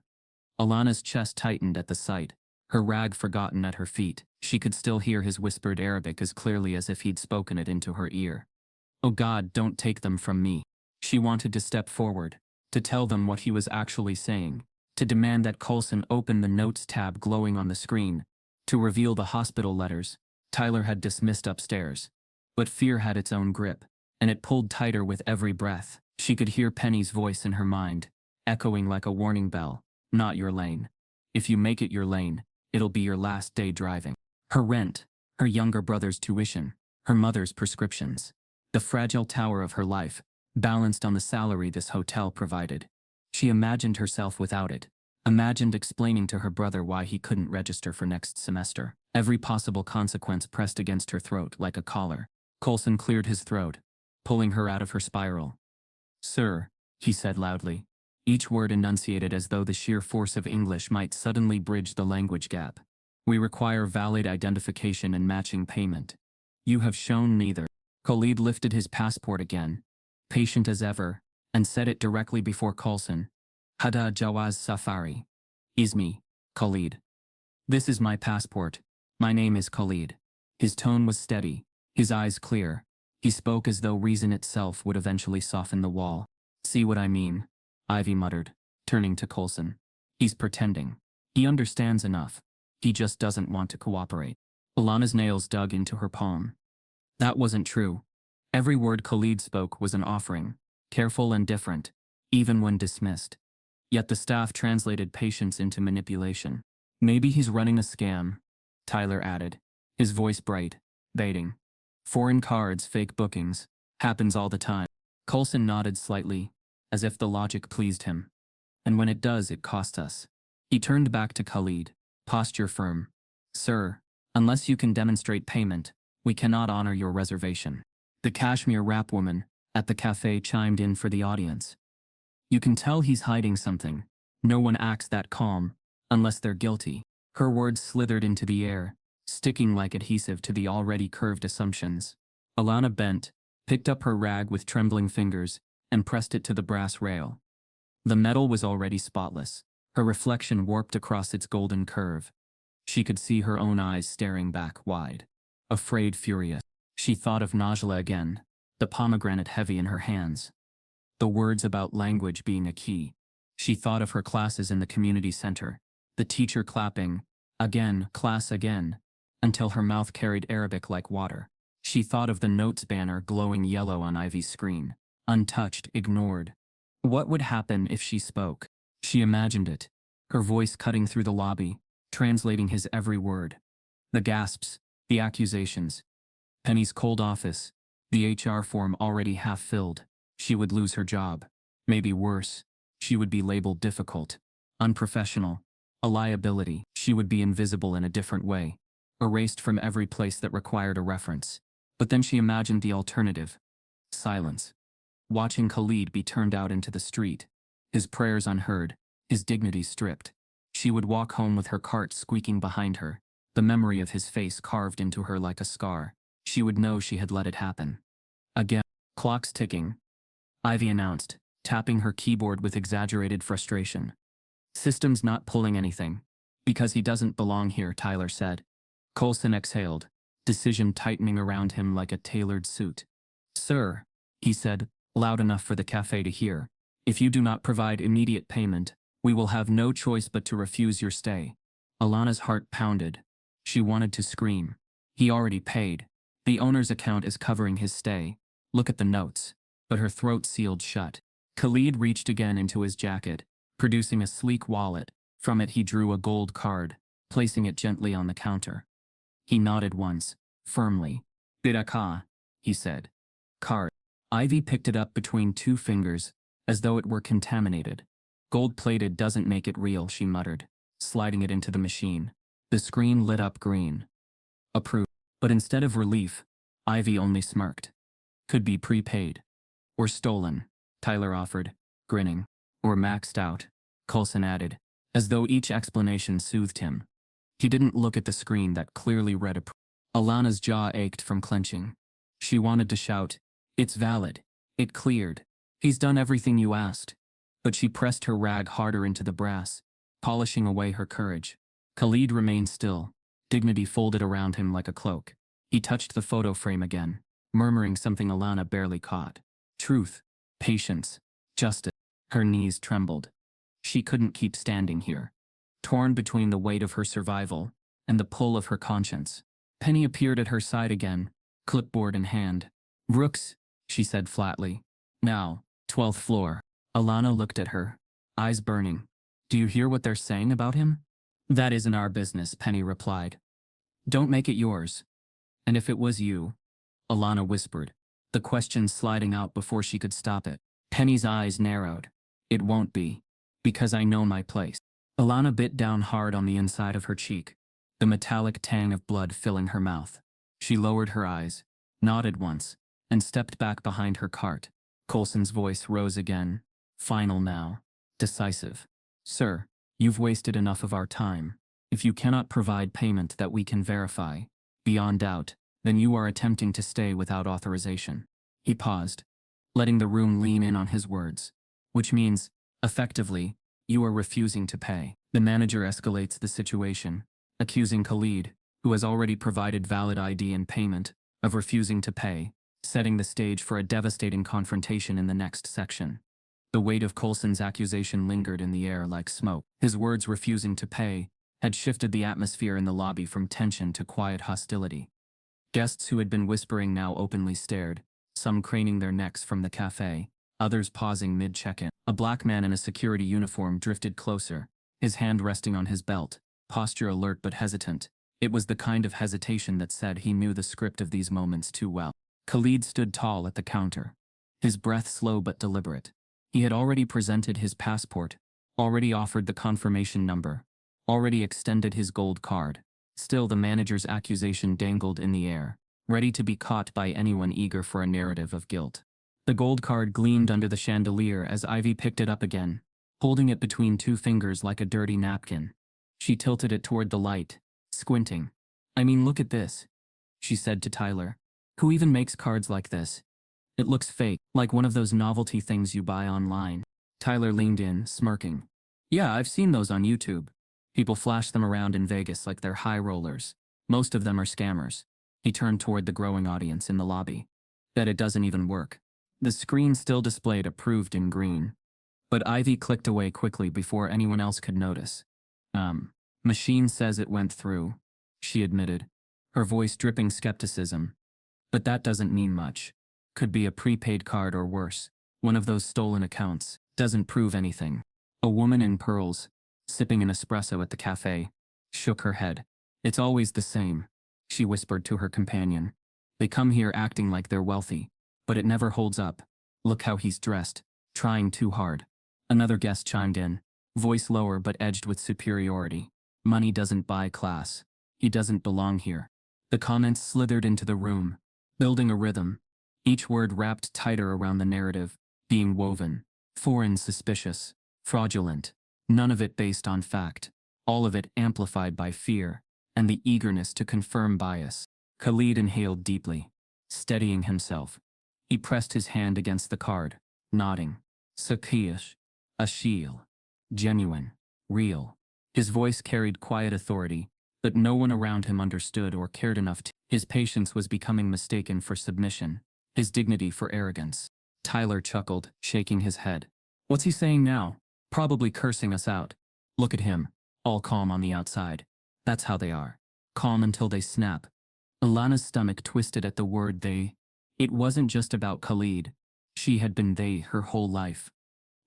Alana's chest tightened at the sight, her rag forgotten at her feet. She could still hear his whispered Arabic as clearly as if he'd spoken it into her ear. Oh God, don't take them from me. She wanted to step forward, to tell them what he was actually saying, to demand that Coulson open the notes tab glowing on the screen, to reveal the hospital letters Tyler had dismissed upstairs. But fear had its own grip, and it pulled tighter with every breath. She could hear Penny's voice in her mind, echoing like a warning bell. Not your lane. If you make it your lane, it'll be your last day driving. Her rent, her younger brother's tuition, her mother's prescriptions. The fragile tower of her life, balanced on the salary this hotel provided. She imagined herself without it, imagined explaining to her brother why he couldn't register for next semester. Every possible consequence pressed against her throat like a collar. Coulson cleared his throat, pulling her out of her spiral. Sir, he said loudly, each word enunciated as though the sheer force of English might suddenly bridge the language gap. We require valid identification and matching payment. You have shown neither. Khalid lifted his passport again, patient as ever, and set it directly before Coulson. Hada Jawaz Safari. Ismi, Khalid. This is my passport. My name is Khalid. His tone was steady, his eyes clear. He spoke as though reason itself would eventually soften the wall. See what I mean? Ivy muttered, turning to Coulson. He's pretending. He understands enough. He just doesn't want to cooperate. Alana's nails dug into her palm. That wasn't true. Every word Khalid spoke was an offering, careful and different, even when dismissed. Yet the staff translated patience into manipulation. Maybe he's running a scam, Tyler added, his voice bright, baiting. Foreign cards, fake bookings, happens all the time. Coulson nodded slightly, as if the logic pleased him. And when it does, it costs us. He turned back to Khalid, posture firm. Sir, unless you can demonstrate payment, we cannot honor your reservation. The cashmere wrap woman at the cafe chimed in for the audience. You can tell he's hiding something. No one acts that calm, unless they're guilty. Her words slithered into the air, sticking like adhesive to the already curved assumptions. Alana bent, picked up her rag with trembling fingers, and pressed it to the brass rail. The metal was already spotless, her reflection warped across its golden curve. She could see her own eyes staring back wide. Afraid, furious. She thought of Najla again, the pomegranate heavy in her hands. The words about language being a key. She thought of her classes in the community center, the teacher clapping, again, class again, until her mouth carried Arabic like water. She thought of the notes banner glowing yellow on Ivy's screen, untouched, ignored. What would happen if she spoke? She imagined it, her voice cutting through the lobby, translating his every word. The gasps, the accusations. Penny's cold office, the HR form already half filled. She would lose her job. Maybe worse, she would be labeled difficult, unprofessional, a liability. She She would be invisible in a different way, erased from every place that required a reference. But then she imagined the alternative. Silence. Watching Khalid be turned out into the street, his prayers unheard, his dignity stripped. She would walk home with her cart squeaking behind her, the memory of his face carved into her like a scar. She would know she had let it happen. Again. Clock's ticking. Ivy announced, tapping her keyboard with exaggerated frustration. System's not pulling anything. Because he doesn't belong here, Tyler said. Coulson exhaled, decision tightening around him like a tailored suit. Sir, he said, loud enough for the cafe to hear, if you do not provide immediate payment, we will have no choice but to refuse your stay. Alana's heart pounded. She wanted to scream. He already paid. The owner's account is covering his stay. Look at the notes. But her throat sealed shut. Khalid reached again into his jacket, producing a sleek wallet. From it he drew a gold card, placing it gently on the counter. He nodded once, firmly. Bidaka, he said. Card. Ivy picked it up between two fingers, as though it were contaminated. Gold-plated doesn't make it real, she muttered, sliding it into the machine. The screen lit up green. Approved. But instead of relief, Ivy only smirked. Could be prepaid. Or stolen, Tyler offered, grinning. Or maxed out, Coulson added, as though each explanation soothed him. He didn't look at the screen that clearly read approval. Alana's jaw ached from clenching. She wanted to shout, "It's valid. It cleared. He's done everything you asked." But she pressed her rag harder into the brass, polishing away her courage. Khalid remained still, dignity folded around him like a cloak. He touched the photo frame again, murmuring something Alana barely caught. Truth, patience, justice. Her knees trembled. She couldn't keep standing here, torn between the weight of her survival and the pull of her conscience. Penny appeared at her side again, clipboard in hand. "Brooks," she said flatly. "Now, 12th floor." Alana looked at her, eyes burning. "Do you hear what they're saying about him?" "That isn't our business," Penny replied. "Don't make it yours." "And if it was you?" Alana whispered, the question sliding out before she could stop it. Penny's eyes narrowed. "It won't be. Because I know my place." Alana bit down hard on the inside of her cheek, the metallic tang of blood filling her mouth. She lowered her eyes, nodded once, and stepped back behind her cart. Coulson's voice rose again, final now, decisive. "Sir, you've wasted enough of our time. If you cannot provide payment that we can verify, beyond doubt, then you are attempting to stay without authorization." He paused, letting the room lean in on his words. "Which means, effectively, you are refusing to pay." The manager escalates the situation, accusing Khalid, who has already provided valid ID and payment, of refusing to pay, setting the stage for a devastating confrontation in the next section. The weight of Coulson's accusation lingered in the air like smoke. His words refusing to pay had shifted the atmosphere in the lobby from tension to quiet hostility. Guests who had been whispering now openly stared, some craning their necks from the cafe, others pausing mid-check-in. A black man in a security uniform drifted closer, his hand resting on his belt, posture alert but hesitant. It was the kind of hesitation that said he knew the script of these moments too well. Khalid stood tall at the counter, his breath slow but deliberate. He had already presented his passport, already offered the confirmation number, already extended his gold card. Still the manager's accusation dangled in the air, ready to be caught by anyone eager for a narrative of guilt. The gold card gleamed under the chandelier as Ivy picked it up again, holding it between two fingers like a dirty napkin. She tilted it toward the light, squinting. "I mean, look at this," she said to Tyler. "Who even makes cards like this? It looks fake, like one of those novelty things you buy online." Tyler leaned in, smirking. "Yeah, I've seen those on YouTube. People flash them around in Vegas like they're high rollers. Most of them are scammers." He turned toward the growing audience in the lobby. "Bet it doesn't even work." The screen still displayed approved in green. But Ivy clicked away quickly before anyone else could notice. Machine says it went through," she admitted, her voice dripping skepticism. "But that doesn't mean much. Could be a prepaid card or worse. One of those stolen accounts. Doesn't prove anything." A woman in pearls, sipping an espresso at the cafe, shook her head. "It's always the same," she whispered to her companion. "They come here acting like they're wealthy, but it never holds up. Look how he's dressed, trying too hard." Another guest chimed in, voice lower but edged with superiority. Money doesn't buy class. He doesn't belong here. The comments slithered into the room, building a rhythm, each word wrapped tighter around the narrative, being woven. Foreign, suspicious, fraudulent, none of it based on fact, all of it amplified by fear and the eagerness to confirm bias. Khalid inhaled deeply, steadying himself. He pressed his hand against the card, nodding. Sakish, Ashil, genuine, real. His voice carried quiet authority, but no one around him understood or cared enough to. His patience was becoming mistaken for submission, his dignity for arrogance. Tyler chuckled, shaking his head. What's he saying now? Probably cursing us out. Look at him, all calm on the outside. That's how they are. Calm until they snap. Alana's stomach twisted at the word they. It wasn't just about Khalid. She had been they her whole life.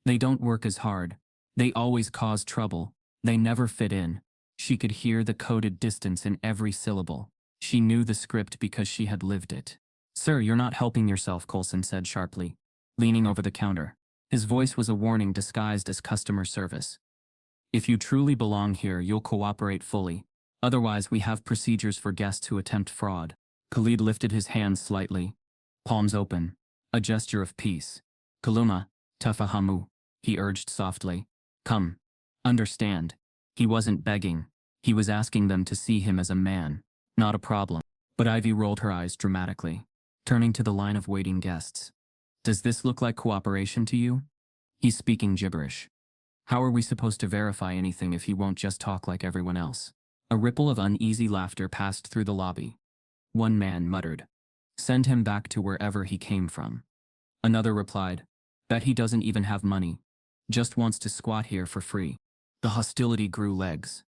They don't work as hard. They always cause trouble. They never fit in. She could hear the coded distance in every syllable. She knew the script because she had lived it. Sir, you're not helping yourself, Coulson said sharply, leaning over the counter. His voice was a warning disguised as customer service. If you truly belong here, you'll cooperate fully. Otherwise, we have procedures for guests who attempt fraud. Khalid lifted his hands slightly, palms open, a gesture of peace. Kaluma, tafahamu, he urged softly. Come. Understand. He wasn't begging. He was asking them to see him as a man, not a problem. But Ivy rolled her eyes dramatically, turning to the line of waiting guests. Does this look like cooperation to you? He's speaking gibberish. How are we supposed to verify anything if he won't just talk like everyone else? A ripple of uneasy laughter passed through the lobby. One man muttered, "Send him back to wherever he came from." Another replied, "Bet he doesn't even have money. Just wants to squat here for free." The hostility grew legs.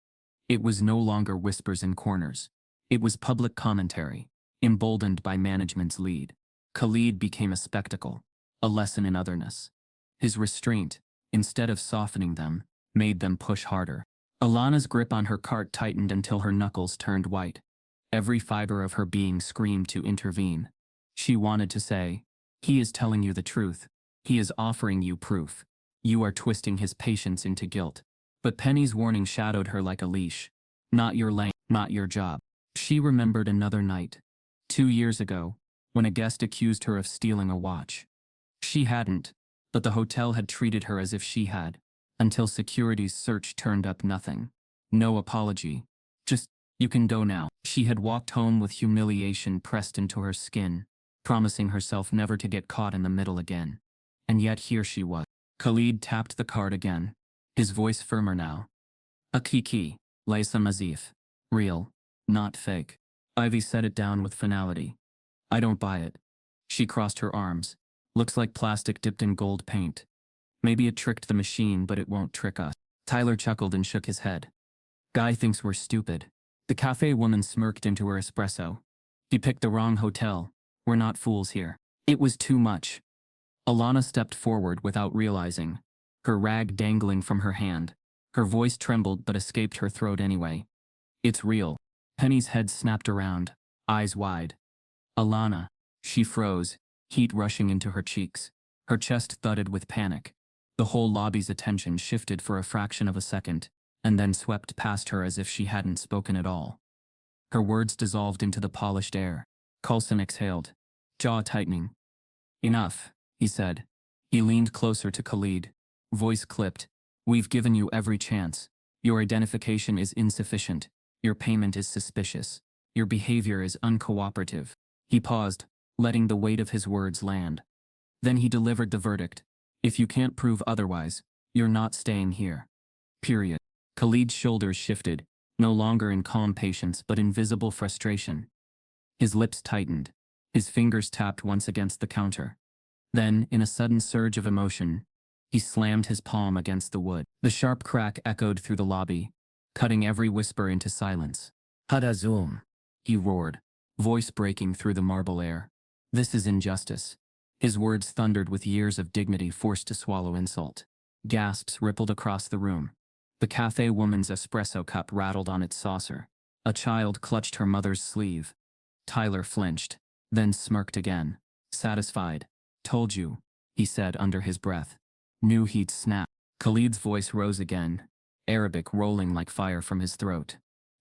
It was no longer whispers in corners. It was public commentary, emboldened by management's lead. Khalid became a spectacle, a lesson in otherness. His restraint, instead of softening them, made them push harder. Alana's grip on her cart tightened until her knuckles turned white. Every fiber of her being screamed to intervene. She wanted to say, "He is telling you the truth. He is offering you proof. You are twisting his patience into guilt." But Penny's warning shadowed her like a leash. Not your lane, not your job. She remembered another night, 2 years ago, when a guest accused her of stealing a watch. She hadn't, but the hotel had treated her as if she had, until security's search turned up nothing. No apology. Just, "You can go now." She had walked home with humiliation pressed into her skin, promising herself never to get caught in the middle again. And yet here she was. Khalid tapped the card again, his voice firmer now. "Akiki, Laysa Mazif. Real, not fake." Ivy set it down with finality. "I don't buy it." She crossed her arms. "Looks like plastic dipped in gold paint. Maybe it tricked the machine, but it won't trick us." Tyler chuckled and shook his head. "Guy thinks we're stupid." The cafe woman smirked into her espresso. "He picked the wrong hotel. We're not fools here." It was too much. Alana stepped forward without realizing, her rag dangling from her hand. Her voice trembled but escaped her throat anyway. "It's real." Penny's head snapped around, eyes wide. "Alana." She froze, heat rushing into her cheeks. Her chest thudded with panic. The whole lobby's attention shifted for a fraction of a second, and then swept past her as if she hadn't spoken at all. Her words dissolved into the polished air. Coulson exhaled, jaw tightening. "Enough," he said. He leaned closer to Khalid, voice clipped. "We've given you every chance. Your identification is insufficient. Your payment is suspicious. Your behavior is uncooperative." He paused, letting the weight of his words land. Then he delivered the verdict. "If you can't prove otherwise, you're not staying here. Period." Khalid's shoulders shifted, no longer in calm patience but in visible frustration. His lips tightened. His fingers tapped once against the counter. Then, in a sudden surge of emotion, he slammed his palm against the wood. The sharp crack echoed through the lobby, cutting every whisper into silence. "Hadazum," he roared, voice breaking through the marble air. "This is injustice." His words thundered with years of dignity forced to swallow insult. Gasps rippled across the room. The cafe woman's espresso cup rattled on its saucer. A child clutched her mother's sleeve. Tyler flinched, then smirked again, satisfied. "Told you," he said under his breath. Knew he'd snap. Khalid's voice rose again, Arabic rolling like fire from his throat.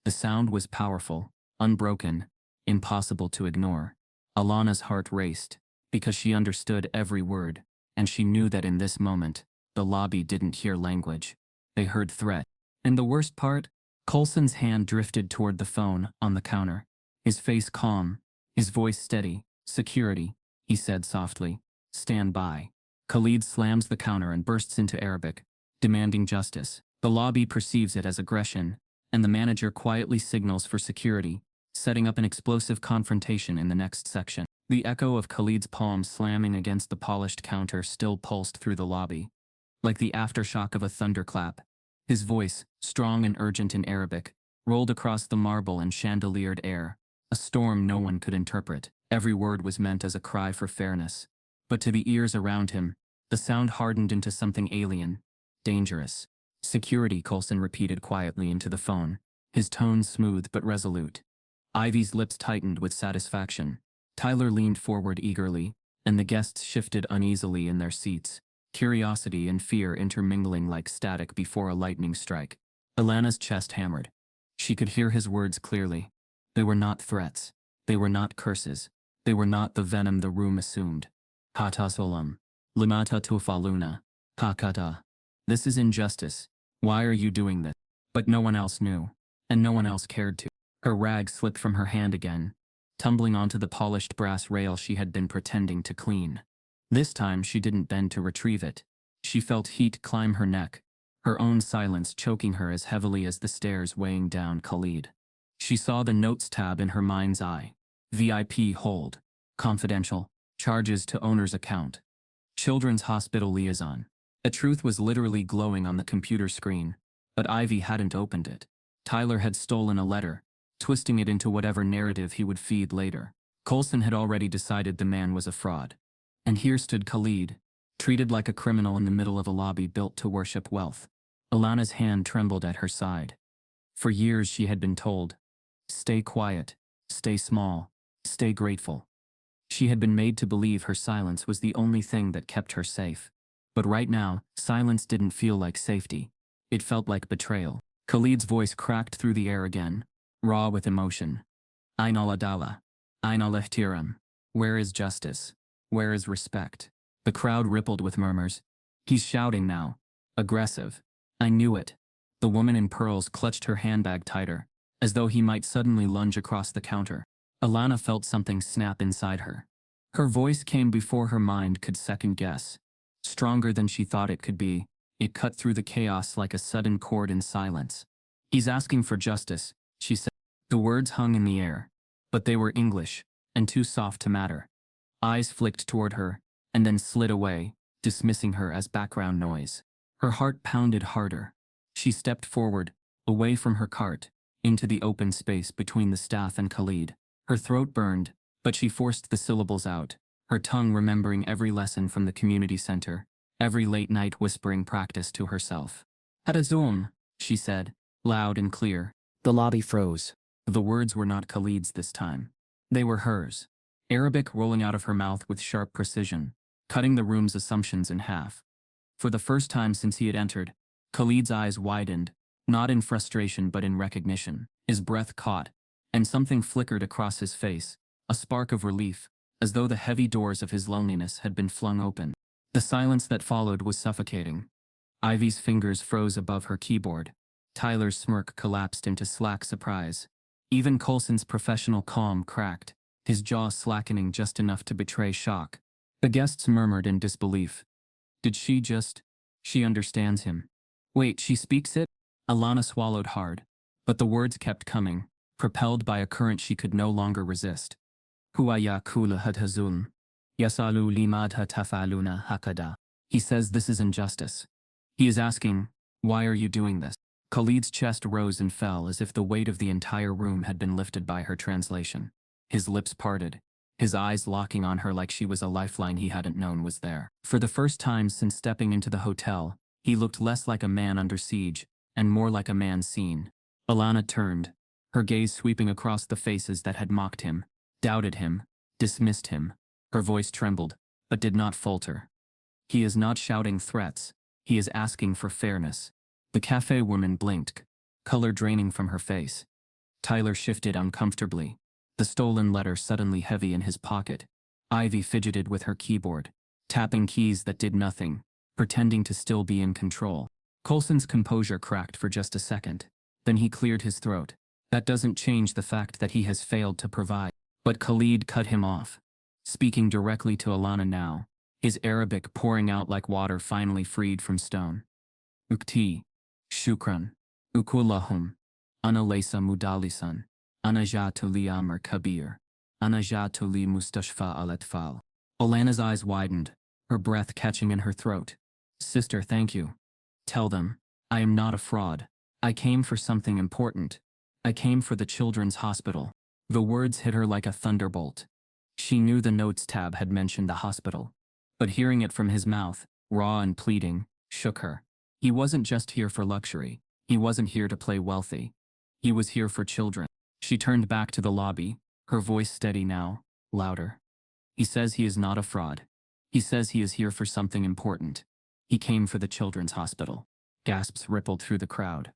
The sound was powerful, unbroken, impossible to ignore. Alana's heart raced, because she understood every word, and she knew that in this moment, the lobby didn't hear language. They heard threat. And the worst part? Coulson's hand drifted toward the phone on the counter. His face calm, his voice steady. "Security," he said softly. "Stand by." Khalid slams the counter and bursts into Arabic, demanding justice. The lobby perceives it as aggression, and the manager quietly signals for security, setting up an explosive confrontation in the next section. The echo of Khalid's palm slamming against the polished counter still pulsed through the lobby, like the aftershock of a thunderclap. His voice, strong and urgent in Arabic, rolled across the marble and chandeliered air, a storm no one could interpret. Every word was meant as a cry for fairness. But to the ears around him, the sound hardened into something alien, dangerous. "Security," Coulson repeated quietly into the phone, his tone smooth but resolute. Ivy's lips tightened with satisfaction. Tyler leaned forward eagerly, and the guests shifted uneasily in their seats, curiosity and fear intermingling like static before a lightning strike. Alana's chest hammered. She could hear his words clearly. They were not threats. They were not curses. They were not the venom the room assumed. "Hata solam. Limata tufaluna. Kakata. This is injustice. Why are you doing this?" But no one else knew, and no one else cared to. Her rag slipped from her hand again, tumbling onto the polished brass rail she had been pretending to clean. This time she didn't bend to retrieve it. She felt heat climb her neck, her own silence choking her as heavily as the stairs weighing down Khalid. She saw the notes tab in her mind's eye. VIP hold. Confidential. Charges to owner's account. Children's Hospital liaison. The truth was literally glowing on the computer screen, but Ivy hadn't opened it. Tyler had stolen a letter, twisting it into whatever narrative he would feed later. Coulson had already decided the man was a fraud. And here stood Khalid, treated like a criminal in the middle of a lobby built to worship wealth. Alana's hand trembled at her side. For years she had been told, stay quiet, stay small, stay grateful. She had been made to believe her silence was the only thing that kept her safe. But right now, silence didn't feel like safety. It felt like betrayal. Khalid's voice cracked through the air again, raw with emotion. Ain al-adala. Ain al-ihtiram. Where is justice? Where is respect? The crowd rippled with murmurs. He's shouting now. Aggressive. I knew it. The woman in pearls clutched her handbag tighter, as though he might suddenly lunge across the counter. Alana felt something snap inside her. Her voice came before her mind could second guess. Stronger than she thought it could be, it cut through the chaos like a sudden chord in silence. He's asking for justice, she said. The words hung in the air, but they were English, and too soft to matter. Eyes flicked toward her, and then slid away, dismissing her as background noise. Her heart pounded harder. She stepped forward, away from her cart, into the open space between the staff and Khalid. Her throat burned, but she forced the syllables out, her tongue remembering every lesson from the community center, every late-night whispering practice to herself. "Hadazum," she said, loud and clear. The lobby froze. The words were not Khalid's this time. They were hers. Arabic rolling out of her mouth with sharp precision, cutting the room's assumptions in half. For the first time since he had entered, Khalid's eyes widened, not in frustration but in recognition. His breath caught, and something flickered across his face, a spark of relief, as though the heavy doors of his loneliness had been flung open. The silence that followed was suffocating. Ivy's fingers froze above her keyboard. Tyler's smirk collapsed into slack surprise. Even Coulson's professional calm cracked, his jaw slackening just enough to betray shock. The guests murmured in disbelief. Did she just... She understands him. Wait, she speaks it? Alana swallowed hard, but the words kept coming, propelled by a current she could no longer resist. Huwa yakula hadhazul. Yasalu limadha tafaluna hakada. He says this is injustice. He is asking, why are you doing this? Khalid's chest rose and fell as if the weight of the entire room had been lifted by her translation. His lips parted, his eyes locking on her like she was a lifeline he hadn't known was there. For the first time since stepping into the hotel, he looked less like a man under siege, and more like a man seen. Alana turned, her gaze sweeping across the faces that had mocked him, doubted him, dismissed him. Her voice trembled, but did not falter. He is not shouting threats, he is asking for fairness. The cafe woman blinked, color draining from her face. Tyler shifted uncomfortably, the stolen letter suddenly heavy in his pocket. Ivy fidgeted with her keyboard, tapping keys that did nothing, pretending to still be in control. Coulson's composure cracked for just a second. Then he cleared his throat. That doesn't change the fact that he has failed to provide. But Khalid cut him off, speaking directly to Alana now, his Arabic pouring out like water finally freed from stone. Ukti. Shukran. Ukullahum. Ana laysa mudalisan. Ana jatu li amr kabir. Ana jatu li mustashfa al-atfal. Alana's eyes widened, her breath catching in her throat. Sister, thank you. Tell them, I am not a fraud. I came for something important. I came for the children's hospital. The words hit her like a thunderbolt. She knew the notes tab had mentioned the hospital. But hearing it from his mouth, raw and pleading, shook her. He wasn't just here for luxury. He wasn't here to play wealthy. He was here for children. She turned back to the lobby, her voice steady now, louder. He says he is not a fraud. He says he is here for something important. He came for the children's hospital. Gasps rippled through the crowd.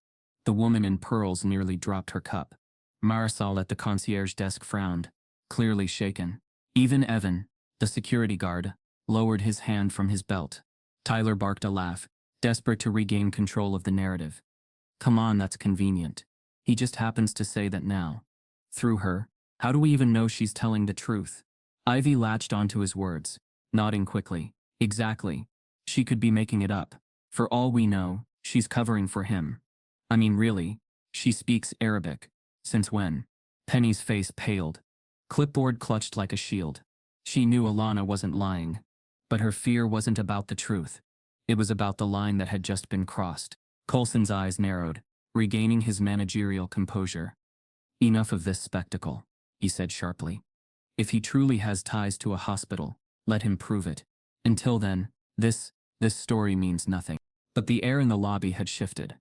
The woman in pearls nearly dropped her cup. Marisol at the concierge desk frowned, clearly shaken. Even Evan, the security guard, lowered his hand from his belt. Tyler barked a laugh, desperate to regain control of the narrative. Come on, that's convenient. He just happens to say that now. Through her, how do we even know she's telling the truth? Ivy latched onto his words, nodding quickly. Exactly. She could be making it up. For all we know, she's covering for him. I mean, really, she speaks Arabic. Since when? Penny's face paled. Clipboard clutched like a shield. She knew Alana wasn't lying. But her fear wasn't about the truth. It was about the line that had just been crossed. Coulson's eyes narrowed, regaining his managerial composure. Enough of this spectacle, he said sharply. If he truly has ties to a hospital, let him prove it. Until then, this story means nothing. But the air in the lobby had shifted.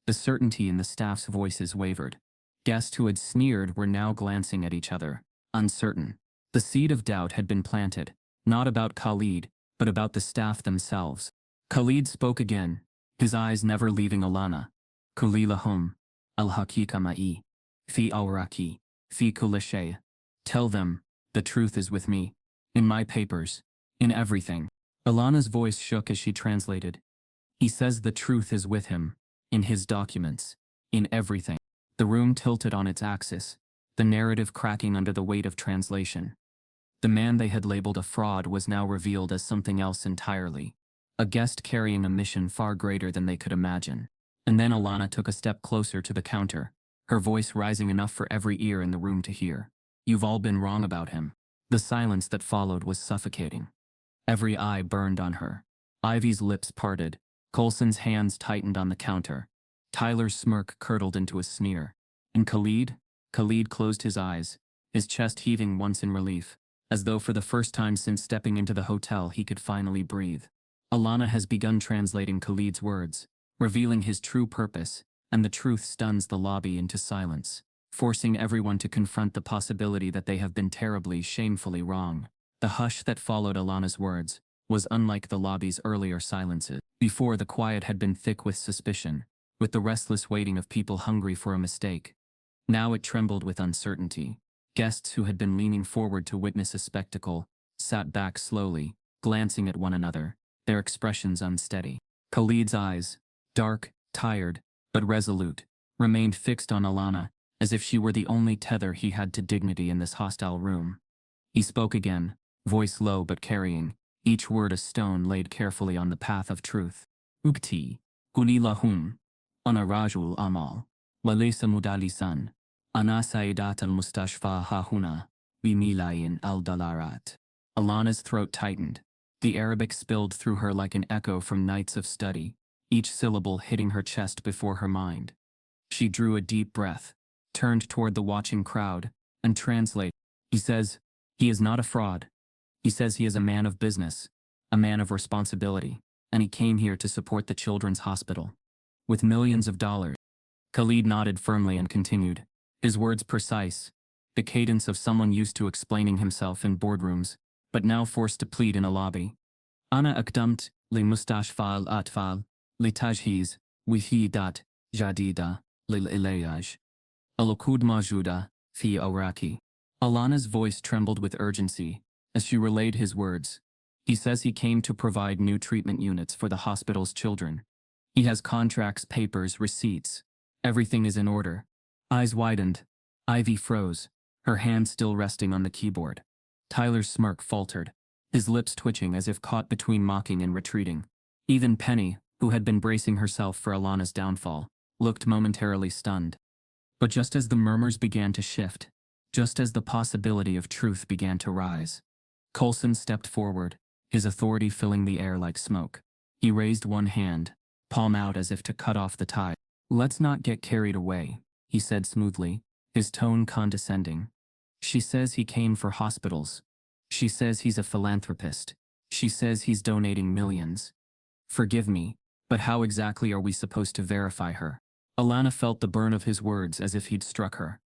The certainty in the staff's voices wavered. Guests who had sneered were now glancing at each other, uncertain. The seed of doubt had been planted, not about Khalid, but about the staff themselves. Khalid spoke again, his eyes never leaving Alana. Kulilahum, al-hakika ma'i, fi awraki, fi kulli shay. Tell them, the truth is with me. In my papers. In everything. Alana's voice shook as she translated. He says the truth is with him. In his documents. In everything. The room tilted on its axis, the narrative cracking under the weight of translation. The man they had labeled a fraud was now revealed as something else entirely. A guest carrying a mission far greater than they could imagine. And then Alana took a step closer to the counter, her voice rising enough for every ear in the room to hear. You've all been wrong about him. The silence that followed was suffocating. Every eye burned on her. Ivy's lips parted. Coulson's hands tightened on the counter. Tyler's smirk curdled into a sneer. And Khalid closed his eyes, his chest heaving once in relief, as though for the first time since stepping into the hotel he could finally breathe. Alana has begun translating Khalid's words, revealing his true purpose, and the truth stuns the lobby into silence, forcing everyone to confront the possibility that they have been terribly, shamefully wrong. The hush that followed Alana's words was unlike the lobby's earlier silences. Before, the quiet had been thick with suspicion, with the restless waiting of people hungry for a mistake. Now it trembled with uncertainty. Guests who had been leaning forward to witness a spectacle sat back slowly, glancing at one another, their expressions unsteady. Khalid's eyes, dark, tired, but resolute, remained fixed on Alana, as if she were the only tether he had to dignity in this hostile room. He spoke again, voice low but carrying, each word a stone laid carefully on the path of truth. Ukti, kulilahum, ana rajul amal, walaysa mudalisan, ana saidat al-mustashfa hahuna, bimilayin al-dalarat. Alana's throat tightened. The Arabic spilled through her like an echo from nights of study, each syllable hitting her chest before her mind. She drew a deep breath, turned toward the watching crowd, and translated. He says, he is not a fraud. He says he is a man of business, a man of responsibility, and he came here to support the children's hospital. With millions of dollars. Khalid nodded firmly and continued, his words precise, the cadence of someone used to explaining himself in boardrooms, but now forced to plead in a lobby. Ana akdamt li mustashfa al-atfal, li tajhiz, Wihidat, Jadida, Lil Ilayaj. Alokud Majuda, Fi Awraki. Alana's voice trembled with urgency as she relayed his words. He says he came to provide new treatment units for the hospital's children. He has contracts, papers, receipts. Everything is in order. Eyes widened. Ivy froze, her hand still resting on the keyboard. Tyler's smirk faltered, his lips twitching as if caught between mocking and retreating. Even Penny, who had been bracing herself for Alana's downfall, looked momentarily stunned. But just as the murmurs began to shift, just as the possibility of truth began to rise, Coulson stepped forward, his authority filling the air like smoke. He raised one hand, palm out as if to cut off the tide. "Let's not get carried away," he said smoothly, his tone condescending. "She says he came for hospitals. She says he's a philanthropist. She says he's donating millions. Forgive me, but how exactly are we supposed to verify her?" Alana felt the burn of his words as if he'd struck her.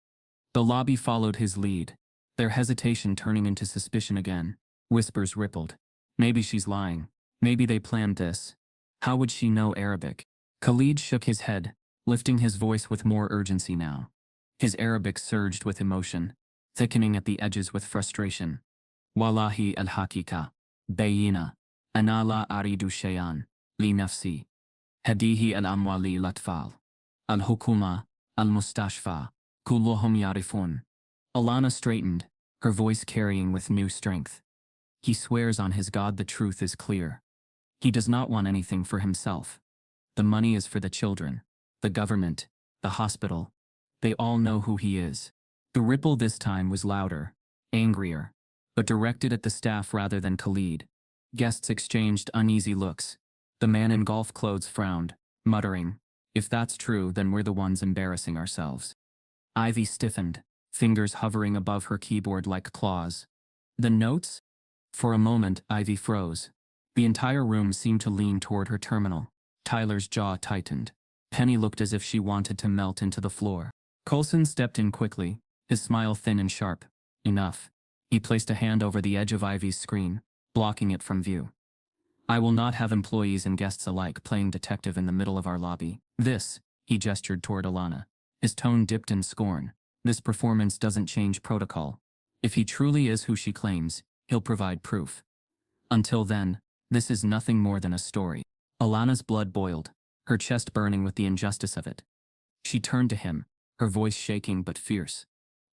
The lobby followed his lead, their hesitation turning into suspicion again. Whispers rippled. Maybe she's lying. Maybe they planned this. How would she know Arabic? Khalid shook his head, lifting his voice with more urgency now. His Arabic surged with emotion, thickening at the edges with frustration. "Wallahi al-hakika. Bayina. Ana la aridu shayan. Li nafsi. Hadihi al-amwali latfal. Al-hukuma. Al-mustashfa. Kulluhum yarifun." Alana straightened, her voice carrying with new strength. "He swears on his God the truth is clear. He does not want anything for himself. The money is for the children, the government, the hospital. They all know who he is." The ripple this time was louder, angrier, but directed at the staff rather than Khalid. Guests exchanged uneasy looks. The man in golf clothes frowned, muttering, "If that's true, then we're the ones embarrassing ourselves." Ivy stiffened, fingers hovering above her keyboard like claws. "The notes?" For a moment, Ivy froze. The entire room seemed to lean toward her terminal. Tyler's jaw tightened. Penny looked as if she wanted to melt into the floor. Coulson stepped in quickly, his smile thin and sharp. "Enough." He placed a hand over the edge of Ivy's screen, blocking it from view. "I will not have employees and guests alike playing detective in the middle of our lobby. This," he gestured toward Alana. His tone dipped in scorn. "This performance doesn't change protocol. If he truly is who she claims, he'll provide proof. Until then, this is nothing more than a story." Alana's blood boiled, her chest burning with the injustice of it. She turned to him, her voice shaking but fierce.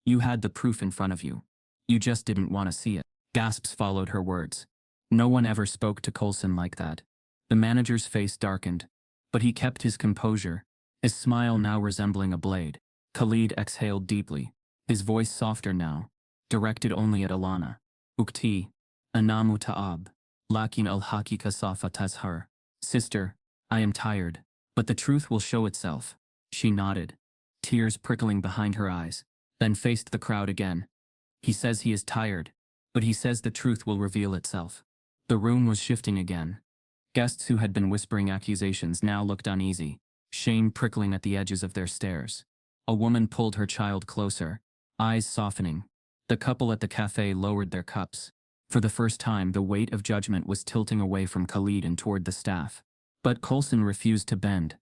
"You had the proof in front of you. You just didn't want to see it." Gasps followed her words. No one ever spoke to Coulson like that. The manager's face darkened, but he kept his composure, his smile now resembling a blade. Khalid exhaled deeply, his voice softer now, directed only at Alana. "Ukti, anamu ta'ab, lakin al-hakika safa tazhar." "Sister, I am tired, but the truth will show itself." She nodded, tears prickling behind her eyes, then faced the crowd again. "He says he is tired, but he says the truth will reveal itself." The room was shifting again. Guests who had been whispering accusations now looked uneasy, shame prickling at the edges of their stares. A woman pulled her child closer, eyes softening. The couple at the cafe lowered their cups. For the first time, the weight of judgment was tilting away from Khalid and toward the staff. But Coulson refused to bend.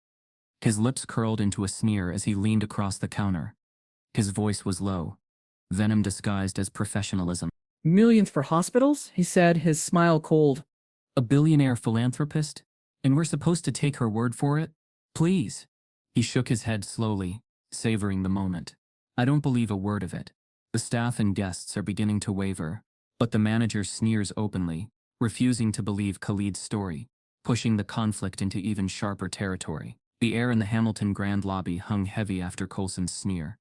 His lips curled into a sneer as he leaned across the counter. His voice was low, venom disguised as professionalism. "Millions for hospitals?" he said, his smile cold. "A billionaire philanthropist? And we're supposed to take her word for it? Please." He shook his head slowly, savoring the moment. "I don't believe a word of it." The staff and guests are beginning to waver, but the manager sneers openly, refusing to believe Khalid's story, pushing the conflict into even sharper territory. The air in the Hamilton Grand Lobby hung heavy after Coulson's sneer.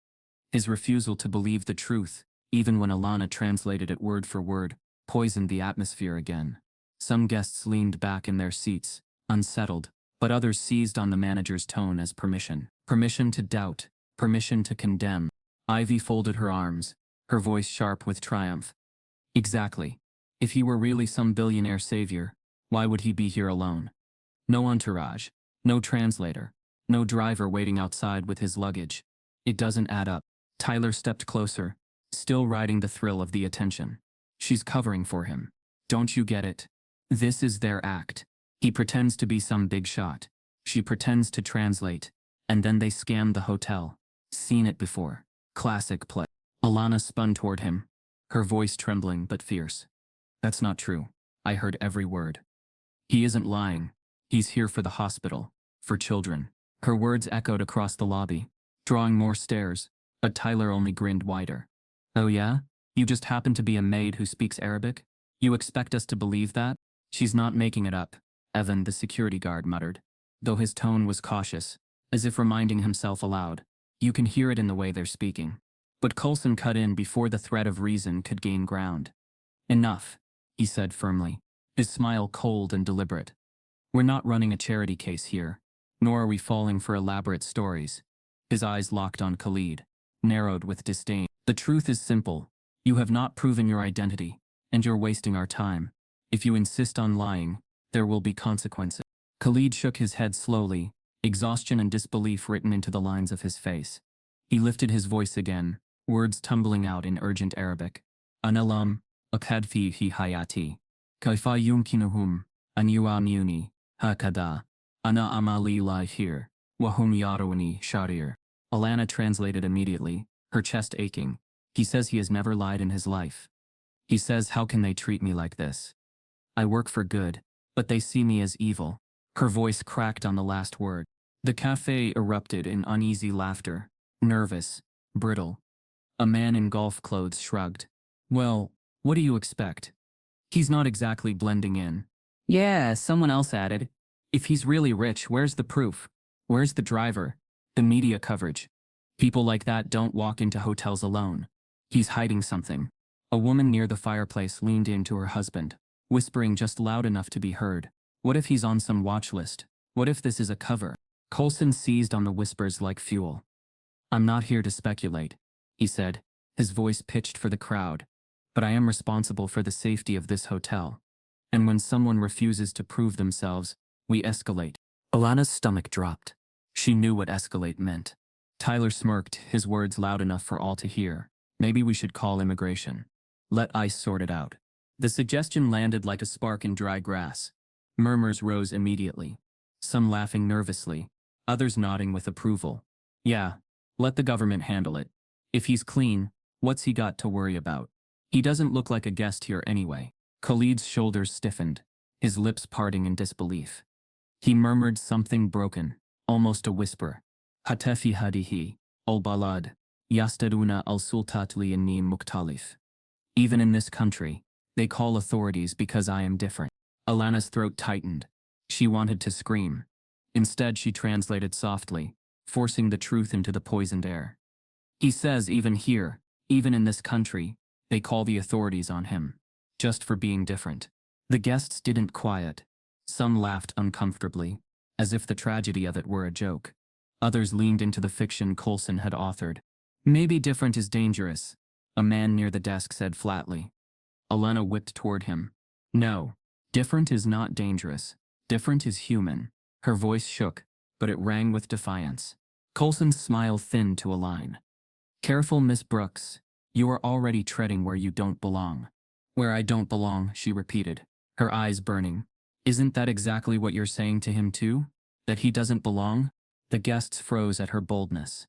His refusal to believe the truth, even when Alana translated it word for word, poisoned the atmosphere again. Some guests leaned back in their seats, unsettled, but others seized on the manager's tone as permission. Permission to doubt, permission to condemn. Ivy folded her arms, her voice sharp with triumph. "Exactly. If he were really some billionaire savior, why would he be here alone? No entourage, no translator, no driver waiting outside with his luggage. It doesn't add up." Tyler stepped closer, still riding the thrill of the attention. "She's covering for him. Don't you get it? This is their act. He pretends to be some big shot. She pretends to translate, and then they scam the hotel. Seen it before. Classic play. Alana spun toward him, her voice trembling but fierce. That's not true. I heard every word. He isn't lying. He's here for the hospital. For children. Her words echoed across the lobby, drawing more stares, but Tyler only grinned wider. Oh yeah? You just happen to be a maid who speaks Arabic? You expect us to believe that? She's not making it up, Evan, the security guard, muttered, though his tone was cautious, as if reminding himself aloud. You can hear it in the way they're speaking. But Coulson cut in before the thread of reason could gain ground. Enough, he said firmly, his smile cold and deliberate. We're not running a charity case here, nor are we falling for elaborate stories. His eyes locked on Khalid, narrowed with disdain. The truth is simple. You have not proven your identity, and you're wasting our time. If you insist on lying, there will be consequences. Khalid shook his head slowly, exhaustion and disbelief written into the lines of his face. He lifted his voice again, words tumbling out in urgent Arabic. Analam, akad fihi hayati. Kaifa yumkinuhum, an yu'amuni, hakada. Ana amali lie here, wahum yarawani sharir. Alana translated immediately, her chest aching. He says he has never lied in his life. He says, how can they treat me like this? I work for good, but they see me as evil. Her voice cracked on the last word. The cafe erupted in uneasy laughter, nervous, brittle. A man in golf clothes shrugged. Well, what do you expect? He's not exactly blending in. Yeah, someone else added. If he's really rich, where's the proof? Where's the driver? The media coverage? People like that don't walk into hotels alone. He's hiding something. A woman near the fireplace leaned in to her husband, whispering just loud enough to be heard. What if he's on some watch list? What if this is a cover? Coulson seized on the whispers like fuel. I'm not here to speculate, he said, his voice pitched for the crowd. But I am responsible for the safety of this hotel. And when someone refuses to prove themselves, we escalate. Alana's stomach dropped. She knew what escalate meant. Tyler smirked, his words loud enough for all to hear. Maybe we should call immigration. Let ICE sort it out. The suggestion landed like a spark in dry grass. Murmurs rose immediately. Some laughing nervously, others nodding with approval. Yeah, let the government handle it. If he's clean, what's he got to worry about? He doesn't look like a guest here anyway. Khalid's shoulders stiffened, his lips parting in disbelief. He murmured something broken, almost a whisper. Hatefi hadihi, al-balad, yastaduna al-sultatli inni muktalif. Even in this country, they call authorities because I am different. Alana's throat tightened. She wanted to scream. Instead, she translated softly, forcing the truth into the poisoned air. He says even here, even in this country, they call the authorities on him, just for being different. The guests didn't quiet. Some laughed uncomfortably, as if the tragedy of it were a joke. Others leaned into the fiction Coulson had authored. Maybe different is dangerous, a man near the desk said flatly. Alana whipped toward him. No, different is not dangerous. Different is human. Her voice shook, but it rang with defiance. Coulson's smile thinned to a line. Careful, Miss Brooks. You are already treading where you don't belong. Where I don't belong, she repeated, her eyes burning. Isn't that exactly what you're saying to him too? That he doesn't belong? The guests froze at her boldness.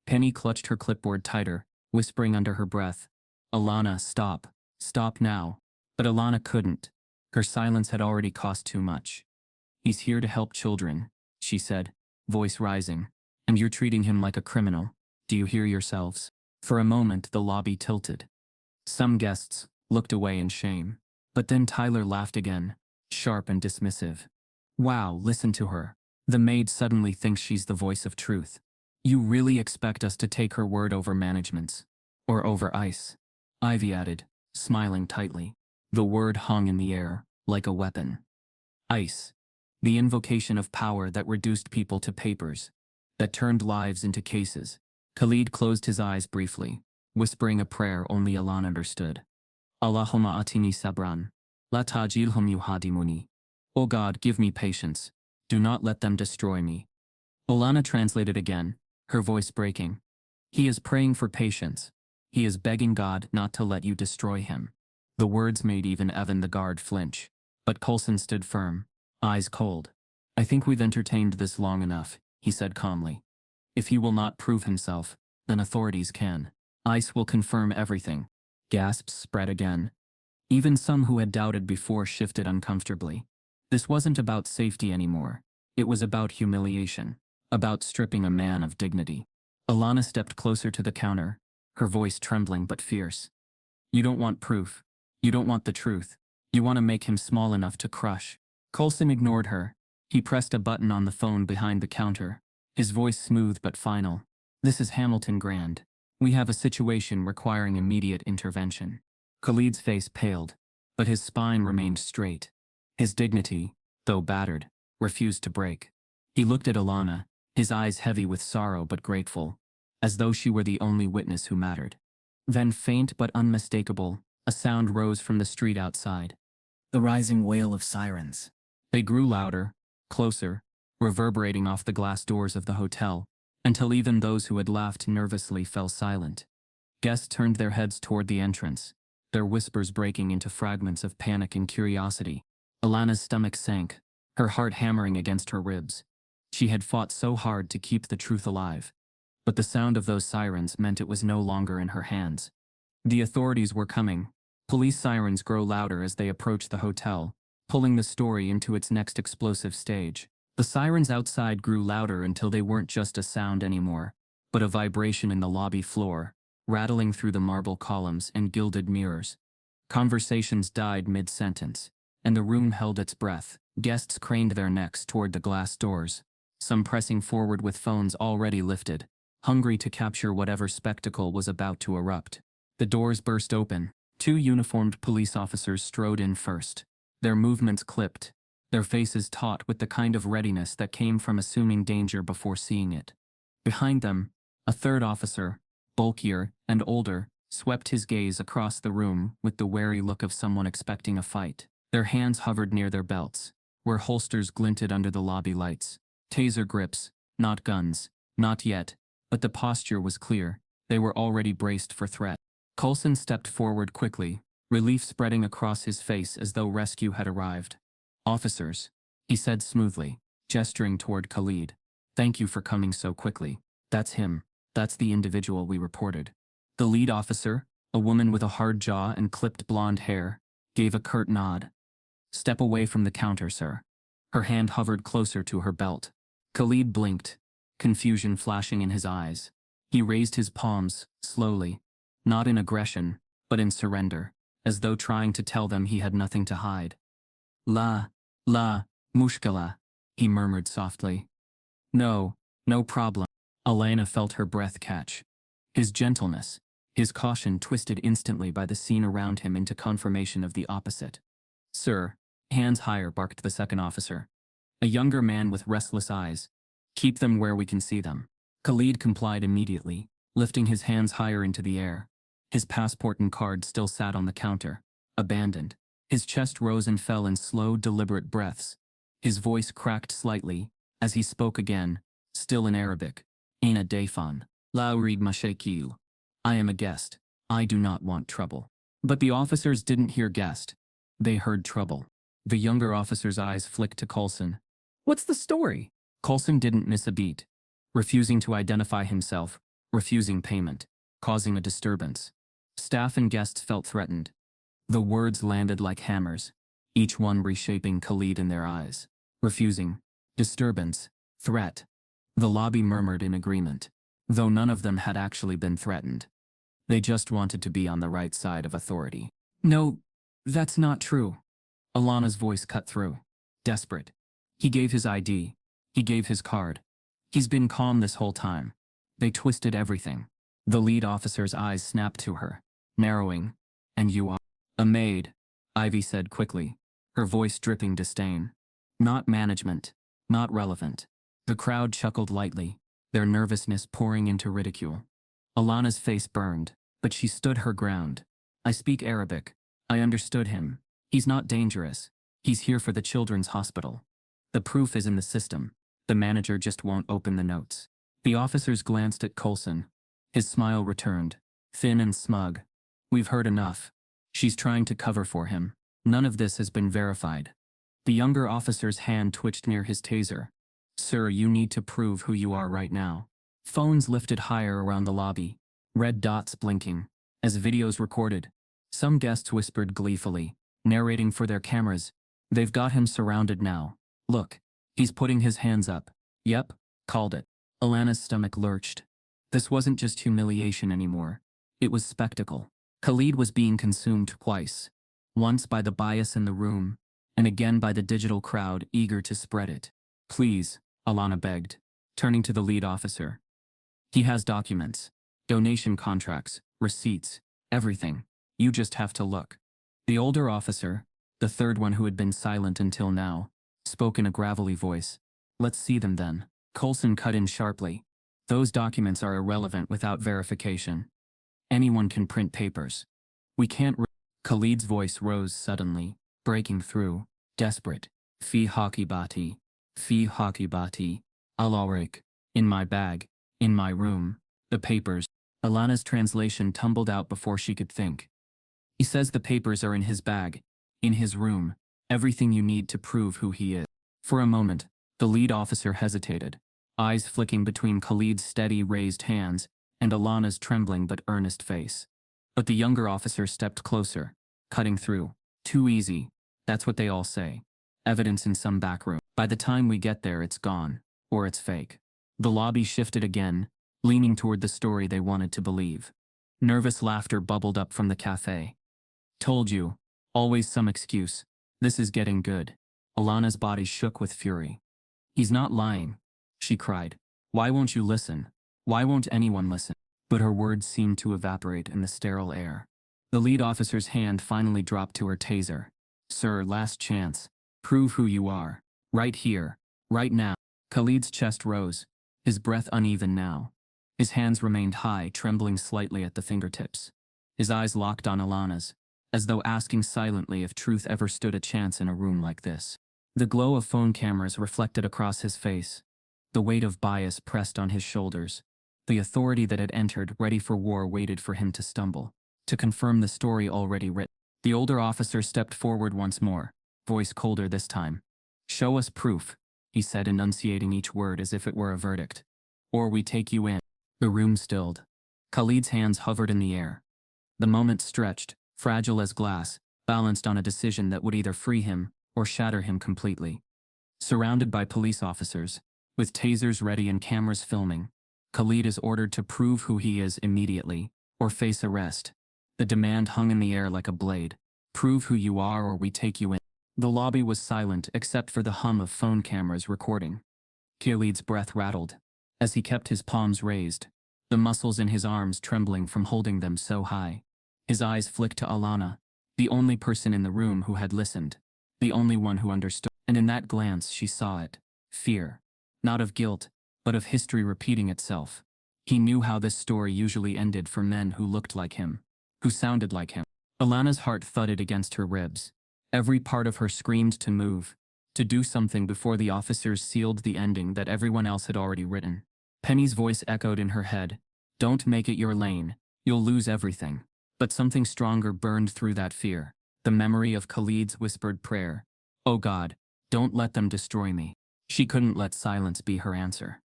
Penny clutched her clipboard tighter, whispering under her breath, Alana, stop. Stop now. But Alana couldn't. Her silence had already cost too much. He's here to help children, she said, voice rising. And you're treating him like a criminal. Do you hear yourselves? For a moment, the lobby tilted. Some guests looked away in shame. But then Tyler laughed again, sharp and dismissive. Wow, listen to her. The maid suddenly thinks she's the voice of truth. You really expect us to take her word over management's? Or over ICE? Ivy added, smiling tightly. The word hung in the air, like a weapon. ICE. The invocation of power that reduced people to papers, that turned lives into cases. Khalid closed his eyes briefly, whispering a prayer only Alana understood. Allahumma atini sabran. La tajilhum yuhadimuni. O God, give me patience. Do not let them destroy me. Alana translated again, her voice breaking. He is praying for patience. He is begging God not to let you destroy him. The words made even Evan the guard flinch. But Coulson stood firm, eyes cold. I think we've entertained this long enough, he said calmly. If he will not prove himself, then authorities can. ICE will confirm everything. Gasps spread again. Even some who had doubted before shifted uncomfortably. This wasn't about safety anymore. It was about humiliation. About stripping a man of dignity. Alana stepped closer to the counter, her voice trembling but fierce. You don't want proof. You don't want the truth. You want to make him small enough to crush. Coulson ignored her. He pressed a button on the phone behind the counter, his voice smooth but final. This is Hamilton Grand. We have a situation requiring immediate intervention. Khalid's face paled, but his spine remained straight. His dignity, though battered, refused to break. He looked at Alana, his eyes heavy with sorrow but grateful, as though she were the only witness who mattered. Then, faint but unmistakable, a sound rose from the street outside. The rising wail of sirens. They grew louder, closer, reverberating off the glass doors of the hotel, until even those who had laughed nervously fell silent. Guests turned their heads toward the entrance, their whispers breaking into fragments of panic and curiosity. Alana's stomach sank, her heart hammering against her ribs. She had fought so hard to keep the truth alive. But the sound of those sirens meant it was no longer in her hands. The authorities were coming. Police sirens grow louder as they approach the hotel, pulling the story into its next explosive stage. The sirens outside grew louder until they weren't just a sound anymore, but a vibration in the lobby floor, rattling through the marble columns and gilded mirrors. Conversations died mid-sentence, and the room held its breath. Guests craned their necks toward the glass doors, some pressing forward with phones already lifted, hungry to capture whatever spectacle was about to erupt. The doors burst open. 2 uniformed police officers strode in first, their movements clipped, their faces taut with the kind of readiness that came from assuming danger before seeing it. Behind them, a third officer, bulkier and older, swept his gaze across the room with the wary look of someone expecting a fight. Their hands hovered near their belts, where holsters glinted under the lobby lights. Taser grips, not guns, not yet, but the posture was clear. They were already braced for threat. Coulson stepped forward quickly, relief spreading across his face as though rescue had arrived. Officers, he said smoothly, gesturing toward Khalid. Thank you for coming so quickly. That's him. That's the individual we reported. The lead officer, a woman with a hard jaw and clipped blonde hair, gave a curt nod. Step away from the counter, sir. Her hand hovered closer to her belt. Khalid blinked, confusion flashing in his eyes. He raised his palms, slowly. Not in aggression, but in surrender, as though trying to tell them he had nothing to hide. La mushkila, he murmured softly. No problem. Alana felt her breath catch. His gentleness, his caution twisted instantly by the scene around him into confirmation of the opposite. Sir, hands higher, barked the second officer. A younger man with restless eyes. Keep them where we can see them. Khalid complied immediately, lifting his hands higher into the air. His passport and card still sat on the counter, abandoned. His chest rose and fell in slow, deliberate breaths. His voice cracked slightly, as he spoke again, still in Arabic. Aina Dayfan. La urid mashakil. I am a guest. I do not want trouble. But the officers didn't hear guest. They heard trouble. The younger officer's eyes flicked to Coulson. What's the story? Coulson didn't miss a beat. Refusing to identify himself, refusing payment, causing a disturbance. Staff and guests felt threatened. The words landed like hammers, each one reshaping Khalid in their eyes. Refusing, disturbance, threat. The lobby murmured in agreement, though none of them had actually been threatened. They just wanted to be on the right side of authority. No, that's not true. Alana's voice cut through. Desperate. He gave his ID. He gave his card. He's been calm this whole time. They twisted everything. The lead officer's eyes snapped to her, narrowing. And you are a maid, Ivy said quickly, her voice dripping disdain. Not management. Not relevant. The crowd chuckled lightly, their nervousness pouring into ridicule. Alana's face burned, but she stood her ground. I speak Arabic. I understood him. He's not dangerous. He's here for the children's hospital. The proof is in the system. The manager just won't open the notes. The officers glanced at Coulson. His smile returned, thin and smug. We've heard enough. She's trying to cover for him. None of this has been verified. The younger officer's hand twitched near his taser. Sir, you need to prove who you are right now. Phones lifted higher around the lobby, red dots blinking. As videos recorded, some guests whispered gleefully, narrating for their cameras. They've got him surrounded now. Look, he's putting his hands up. Yep, called it. Alana's stomach lurched. This wasn't just humiliation anymore. It was spectacle. Khalid was being consumed twice. Once by the bias in the room, and again by the digital crowd eager to spread it. Please, Alana begged, turning to the lead officer. He has documents, donation contracts, receipts, everything. You just have to look. The older officer, the third one who had been silent until now, spoke in a gravelly voice. Let's see them then. Coulson cut in sharply. Those documents are irrelevant without verification. Anyone can print papers. We can't. Khalid's voice rose suddenly, breaking through, desperate. Fi haki bati, Alarik, in my bag, in my room, the papers. Alana's translation tumbled out before she could think. He says the papers are in his bag, in his room, everything you need to prove who he is. For a moment, the lead officer hesitated, eyes flicking between Khalid's steady raised hands and Alana's trembling but earnest face. But the younger officer stepped closer, cutting through. Too easy, that's what they all say. Evidence in some back room. By the time we get there, it's gone, or it's fake. The lobby shifted again, leaning toward the story they wanted to believe. Nervous laughter bubbled up from the cafe. Told you, always some excuse. This is getting good. Alana's body shook with fury. He's not lying, she cried. Why won't you listen? Why won't anyone listen? But her words seemed to evaporate in the sterile air. The lead officer's hand finally dropped to her taser. Sir, last chance. Prove who you are. Right here. Right now. Khalid's chest rose, his breath uneven now. His hands remained high, trembling slightly at the fingertips. His eyes locked on Alana's, as though asking silently if truth ever stood a chance in a room like this. The glow of phone cameras reflected across his face. The weight of bias pressed on his shoulders. The authority that had entered, ready for war, waited for him to stumble, to confirm the story already written. The older officer stepped forward once more, voice colder this time. Show us proof, he said, enunciating each word as if it were a verdict. Or we take you in. The room stilled. Khalid's hands hovered in the air. The moment stretched, fragile as glass, balanced on a decision that would either free him or shatter him completely. Surrounded by police officers, with tasers ready and cameras filming, Khalid is ordered to prove who he is immediately, or face arrest. The demand hung in the air like a blade. Prove who you are or we take you in. The lobby was silent except for the hum of phone cameras recording. Khalid's breath rattled, as he kept his palms raised, the muscles in his arms trembling from holding them so high. His eyes flicked to Alana, the only person in the room who had listened, the only one who understood. And in that glance she saw it. Fear. Not of guilt, but of history repeating itself. He knew how this story usually ended for men who looked like him, who sounded like him. Alana's heart thudded against her ribs. Every part of her screamed to move, to do something before the officers sealed the ending that everyone else had already written. Penny's voice echoed in her head. Don't make it your lane. You'll lose everything. But something stronger burned through that fear. The memory of Khalid's whispered prayer. Oh God, don't let them destroy me. She couldn't let silence be her answer.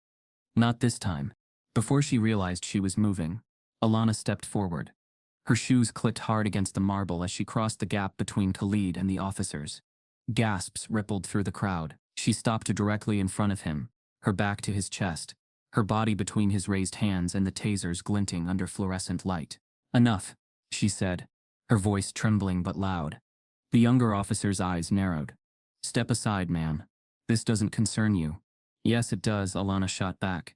Not this time. Before she realized she was moving, Alana stepped forward. Her shoes clicked hard against the marble as she crossed the gap between Khalid and the officers. Gasps rippled through the crowd. She stopped directly in front of him, her back to his chest, her body between his raised hands and the tasers glinting under fluorescent light. Enough, she said, her voice trembling but loud. The younger officer's eyes narrowed. Step aside, ma'am. This doesn't concern you. Yes, it does, Alana shot back.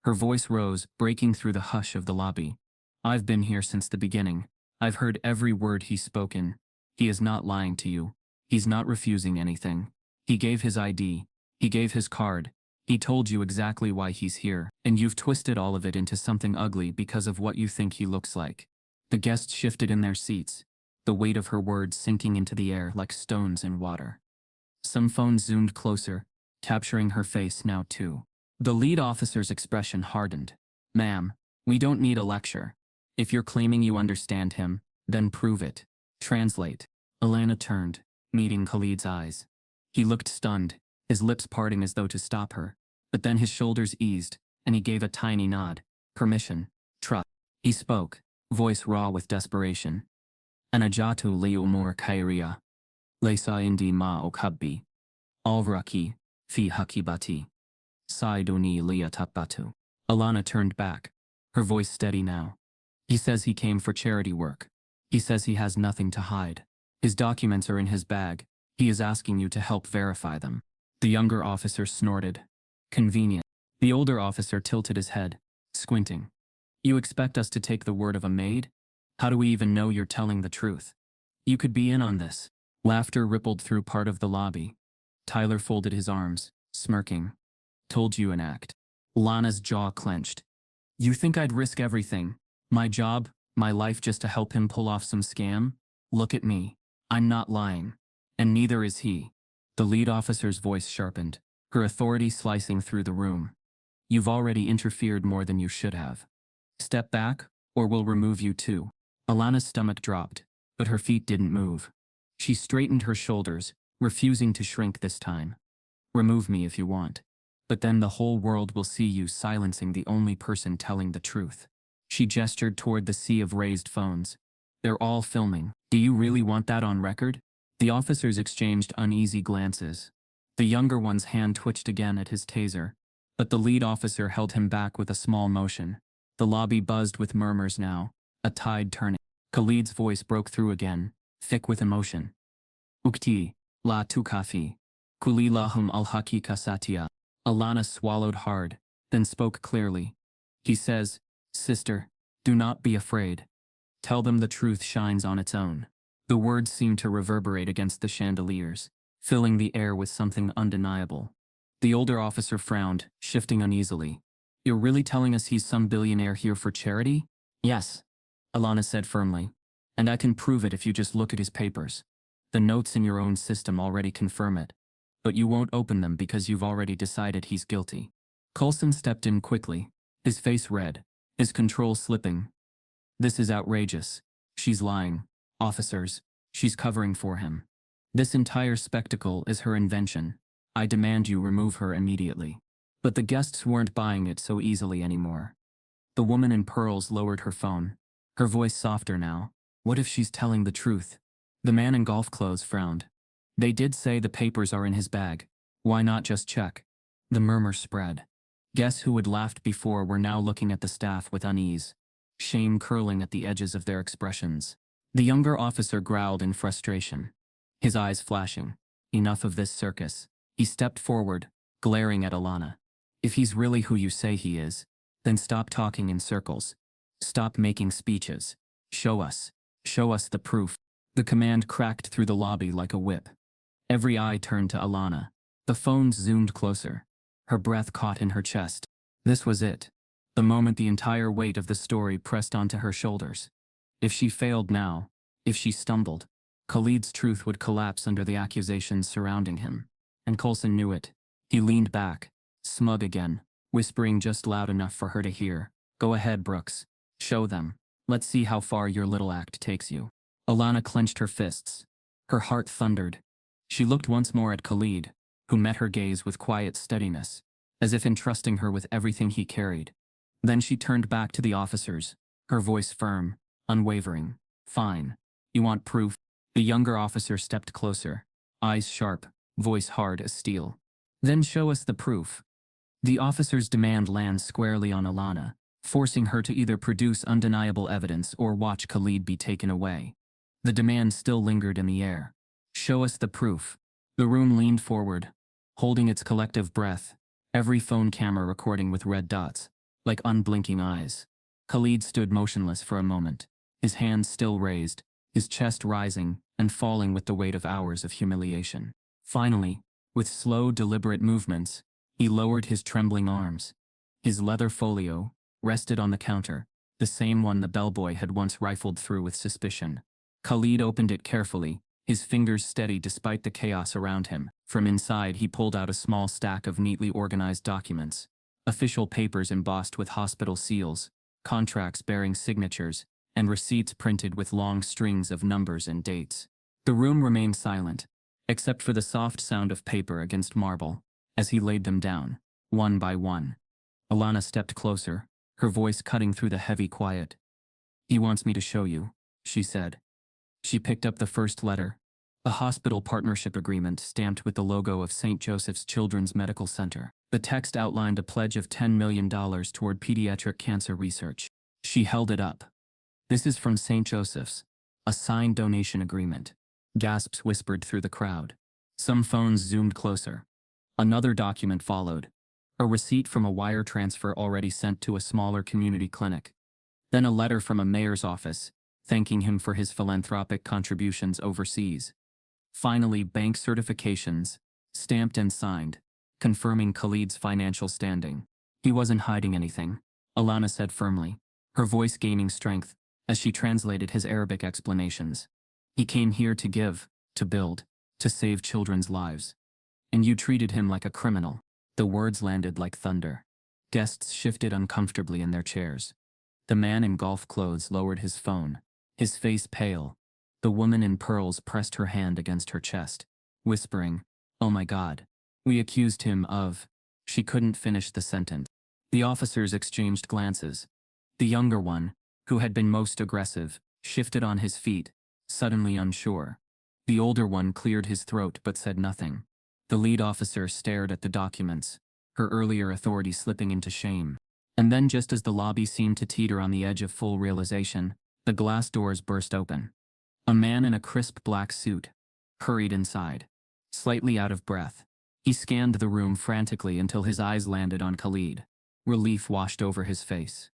Her voice rose, breaking through the hush of the lobby. I've been here since the beginning. I've heard every word he's spoken. He is not lying to you. He's not refusing anything. He gave his ID. He gave his card. He told you exactly why he's here, and you've twisted all of it into something ugly because of what you think he looks like. The guests shifted in their seats, the weight of her words sinking into the air like stones in water. Some phones zoomed closer, capturing her face now too. The lead officer's expression hardened. Ma'am, we don't need a lecture. If you're claiming you understand him, then prove it. Translate. Alana turned, meeting Khalid's eyes. He looked stunned, his lips parting as though to stop her. But then his shoulders eased, and he gave a tiny nod. Permission. Trust. He spoke, voice raw with desperation. Anajatu li umur kairia. Laysa indi ma okabbi. Alvraki, fi hakibati. Saiduni liatabatu. Alana turned back, her voice steady now. He says he came for charity work. He says he has nothing to hide. His documents are in his bag. He is asking you to help verify them. The younger officer snorted. Convenient. The older officer tilted his head, squinting. You expect us to take the word of a maid? How do we even know you're telling the truth? You could be in on this. Laughter rippled through part of the lobby. Tyler folded his arms, smirking. Told you an act. Lana's jaw clenched. You think I'd risk everything? My job, my life just to help him pull off some scam? Look at me. I'm not lying. And neither is he. The lead officer's voice sharpened, her authority slicing through the room. You've already interfered more than you should have. Step back, or we'll remove you too. Alana's stomach dropped, but her feet didn't move. She straightened her shoulders, refusing to shrink this time. Remove me if you want. But then the whole world will see you silencing the only person telling the truth. She gestured toward the sea of raised phones. They're all filming. Do you really want that on record? The officers exchanged uneasy glances. The younger one's hand twitched again at his taser, but the lead officer held him back with a small motion. The lobby buzzed with murmurs now, a tide turning. Khalid's voice broke through again, thick with emotion. Ukti, la tukafi, kulilahum al-hakika satya. Alana swallowed hard, then spoke clearly. He says, Sister, do not be afraid. Tell them the truth shines on its own. The words seemed to reverberate against the chandeliers, filling the air with something undeniable. The older officer frowned, shifting uneasily. You're really telling us he's some billionaire here for charity? Yes, Alana said firmly. And I can prove it if you just look at his papers. The notes in your own system already confirm it. But you won't open them because you've already decided he's guilty. Coulson stepped in quickly, his face red, his control slipping. This is outrageous. She's lying. Officers, she's covering for him. This entire spectacle is her invention. I demand you remove her immediately. But the guests weren't buying it so easily anymore. The woman in pearls lowered her phone, her voice softer now. What if she's telling the truth? The man in golf clothes frowned. They did say the papers are in his bag. Why not just check? The murmur spread. Guests who had laughed before were now looking at the staff with unease, shame curling at the edges of their expressions. The younger officer growled in frustration, his eyes flashing. Enough of this circus. He stepped forward, glaring at Alana. If he's really who you say he is, then stop talking in circles. Stop making speeches. Show us. Show us the proof. The command cracked through the lobby like a whip. Every eye turned to Alana. The phones zoomed closer. Her breath caught in her chest. This was it. The moment the entire weight of the story pressed onto her shoulders. If she failed now, if she stumbled, Khalid's truth would collapse under the accusations surrounding him. And Coulson knew it. He leaned back, smug again, whispering just loud enough for her to hear. Go ahead, Brooks. Show them. Let's see how far your little act takes you. Alana clenched her fists. Her heart thundered. She looked once more at Khalid, who met her gaze with quiet steadiness, as if entrusting her with everything he carried. Then she turned back to the officers, her voice firm, unwavering. Fine. You want proof? The younger officer stepped closer, eyes sharp, voice hard as steel. Then show us the proof. The officer's demand lands squarely on Alana, forcing her to either produce undeniable evidence or watch Khalid be taken away. The demand still lingered in the air. Show us the proof. The room leaned forward, holding its collective breath, every phone camera recording with red dots, like unblinking eyes. Khalid stood motionless for a moment, his hands still raised, his chest rising and falling with the weight of hours of humiliation. Finally, with slow, deliberate movements, he lowered his trembling arms. His leather folio rested on the counter, the same one the bellboy had once rifled through with suspicion. Khalid opened it carefully, his fingers steady despite the chaos around him. From inside he pulled out a small stack of neatly organized documents. Official papers embossed with hospital seals, contracts bearing signatures, and receipts printed with long strings of numbers and dates. The room remained silent. except for the soft sound of paper against marble, as he laid them down, one by one. Alana stepped closer, her voice cutting through the heavy quiet. "He wants me to show you," she said. She picked up the first letter, a hospital partnership agreement stamped with the logo of St. Joseph's Children's Medical Center. The text outlined a pledge of $10 million toward pediatric cancer research. She held it up. "This is from St. Joseph's, a signed donation agreement." Gasps whispered through the crowd. Some phones zoomed closer. Another document followed, a receipt from a wire transfer already sent to a smaller community clinic. Then a letter from a mayor's office, thanking him for his philanthropic contributions overseas. Finally, bank certifications, stamped and signed, confirming Khalid's financial standing. "He wasn't hiding anything," Alana said firmly, her voice gaining strength as she translated his Arabic explanations. "He came here to give, to build, to save children's lives. And you treated him like a criminal." The words landed like thunder. Guests shifted uncomfortably in their chairs. The man in golf clothes lowered his phone, his face pale. The woman in pearls pressed her hand against her chest, whispering, "Oh my God. We accused him of..." She couldn't finish the sentence. The officers exchanged glances. The younger one, who had been most aggressive, shifted on his feet, suddenly unsure. The older one cleared his throat but said nothing. The lead officer stared at the documents, her earlier authority slipping into shame. And then, just as the lobby seemed to teeter on the edge of full realization, the glass doors burst open. A man in a crisp black suit hurried inside, slightly out of breath. He scanned the room frantically until his eyes landed on Khalid. Relief washed over his face.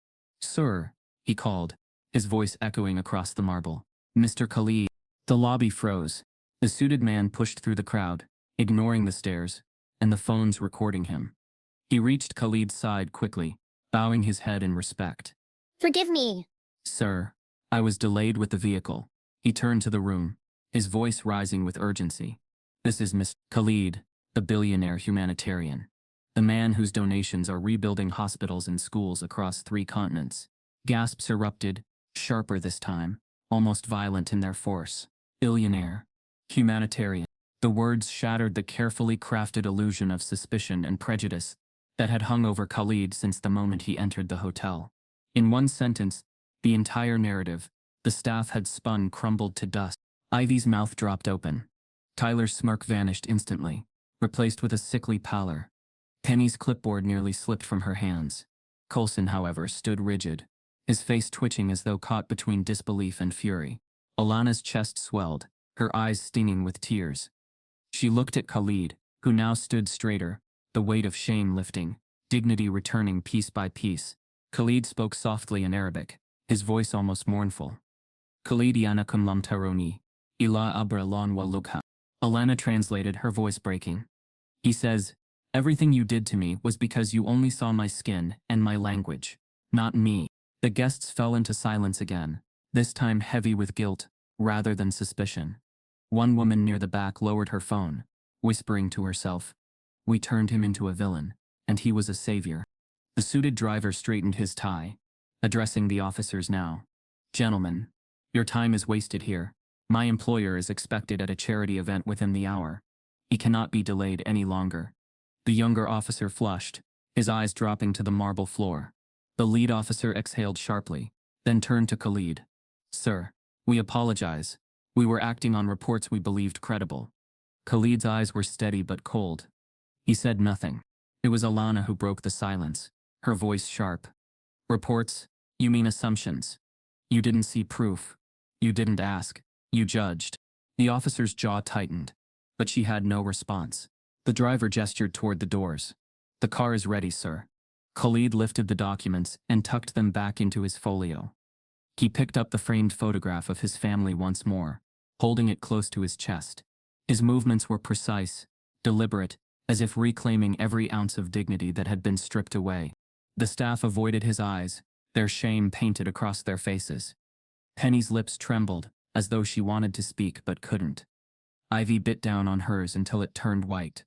"Sir," he called, his voice echoing across the marble. "Mr. Khalid." The lobby froze. The suited man pushed through the crowd, ignoring the stares, and the phones recording him. He reached Khalid's side quickly, bowing his head in respect. "Forgive me." "Sir, I was delayed with the vehicle." He turned to the room, his voice rising with urgency. "This is Mr. Khalid, the billionaire humanitarian. The man whose donations are rebuilding hospitals and schools across 3 continents." Gasps erupted, sharper this time, almost violent in their force. Billionaire. Humanitarian. The words shattered the carefully crafted illusion of suspicion and prejudice that had hung over Khalid since the moment he entered the hotel. In one sentence, the entire narrative the staff had spun crumbled to dust. Ivy's mouth dropped open. Tyler's smirk vanished instantly, replaced with a sickly pallor. Penny's clipboard nearly slipped from her hands. Coulson, however, stood rigid, his face twitching as though caught between disbelief and fury. Alana's chest swelled, her eyes stinging with tears. She looked at Khalid, who now stood straighter, the weight of shame lifting, dignity returning piece by piece. Khalid spoke softly in Arabic, his voice almost mournful. "Khalid yanakum lam taroni, ila abra lon wa lukha." Alana translated, her voice breaking. "He says, everything you did to me was because you only saw my skin and my language, not me." The guests fell into silence again, this time heavy with guilt, rather than suspicion. One woman near the back lowered her phone, whispering to herself, "We turned him into a villain, and he was a savior." The suited driver straightened his tie, addressing the officers now. "Gentlemen, your time is wasted here. My employer is expected at a charity event within the hour. He cannot be delayed any longer." The younger officer flushed, his eyes dropping to the marble floor. The lead officer exhaled sharply, then turned to Khalid. "Sir, we apologize. We were acting on reports we believed credible." Khalid's eyes were steady but cold. He said nothing. It was Alana who broke the silence, her voice sharp. "Reports? You mean assumptions? You didn't see proof. You didn't ask. You judged." The officer's jaw tightened, but she had no response. The driver gestured toward the doors. "The car is ready, sir." Khalid lifted the documents and tucked them back into his folio. He picked up the framed photograph of his family once more, holding it close to his chest. His movements were precise, deliberate, as if reclaiming every ounce of dignity that had been stripped away. The staff avoided his eyes, their shame painted across their faces. Penny's lips trembled, as though she wanted to speak but couldn't. Ivy bit down on hers until it turned white.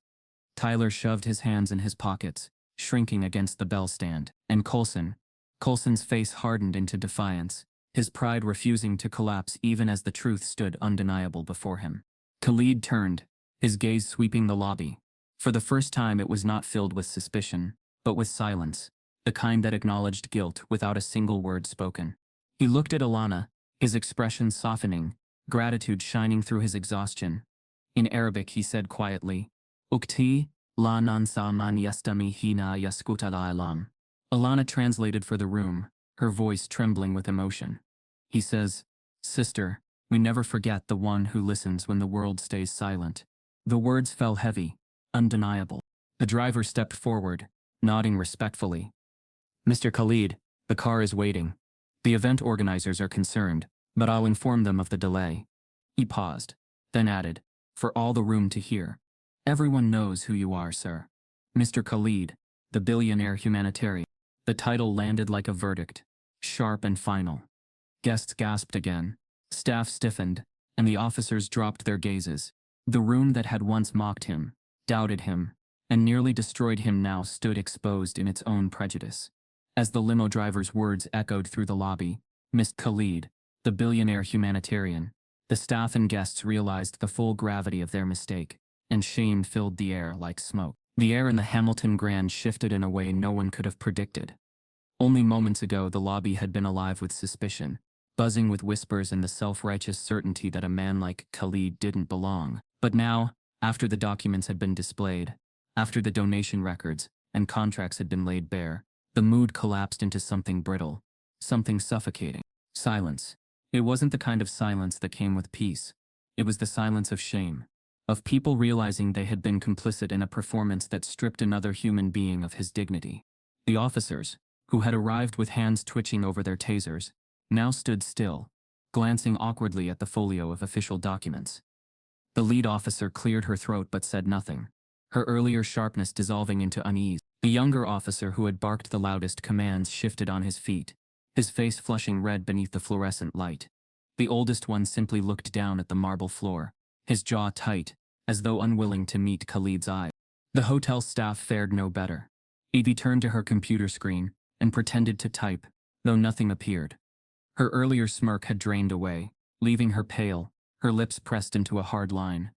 Tyler shoved his hands in his pockets, shrinking against the bell stand, and Coulson's face hardened into defiance, his pride refusing to collapse even as the truth stood undeniable before him. Khalid turned, his gaze sweeping the lobby. For the first time it was not filled with suspicion, but with silence, the kind that acknowledged guilt without a single word spoken. He looked at Alana, his expression softening, gratitude shining through his exhaustion. In Arabic he said quietly, Ukti, la nansa man yastami hina yaskuta la alam. Alana translated for the room, her voice trembling with emotion. He says, Sister, we never forget the one who listens when the world stays silent. The words fell heavy, undeniable. The driver stepped forward, nodding respectfully. Mr. Khalid, the car is waiting. The event organizers are concerned, but I'll inform them of the delay. He paused, then added, for all the room to hear. Everyone knows who you are, sir. Mr. Khalid, the billionaire humanitarian. The title landed like a verdict, sharp and final. Guests gasped again, staff stiffened, and the officers dropped their gazes. The room that had once mocked him, doubted him, and nearly destroyed him now stood exposed in its own prejudice. As the limo driver's words echoed through the lobby, Mr. Khalid, the billionaire humanitarian, the staff and guests realized the full gravity of their mistake, and shame filled the air like smoke. The air in the Hamilton Grand shifted in a way no one could have predicted. Only moments ago the lobby had been alive with suspicion, buzzing with whispers and the self-righteous certainty that a man like Khalid didn't belong. But now, after the documents had been displayed, after the donation records and contracts had been laid bare, the mood collapsed into something brittle, something suffocating. Silence. It wasn't the kind of silence that came with peace. It was the silence of shame, of people realizing they had been complicit in a performance that stripped another human being of his dignity. The officers, who had arrived with hands twitching over their tasers, now stood still, glancing awkwardly at the folio of official documents. The lead officer cleared her throat but said nothing, her earlier sharpness dissolving into unease. The younger officer who had barked the loudest commands shifted on his feet, his face flushing red beneath the fluorescent light. The oldest one simply looked down at the marble floor, his jaw tight, as though unwilling to meet Khalid's eye. The hotel staff fared no better. Evie turned to her computer screen and pretended to type, though nothing appeared. Her earlier smirk had drained away, leaving her pale, her lips pressed into a hard line.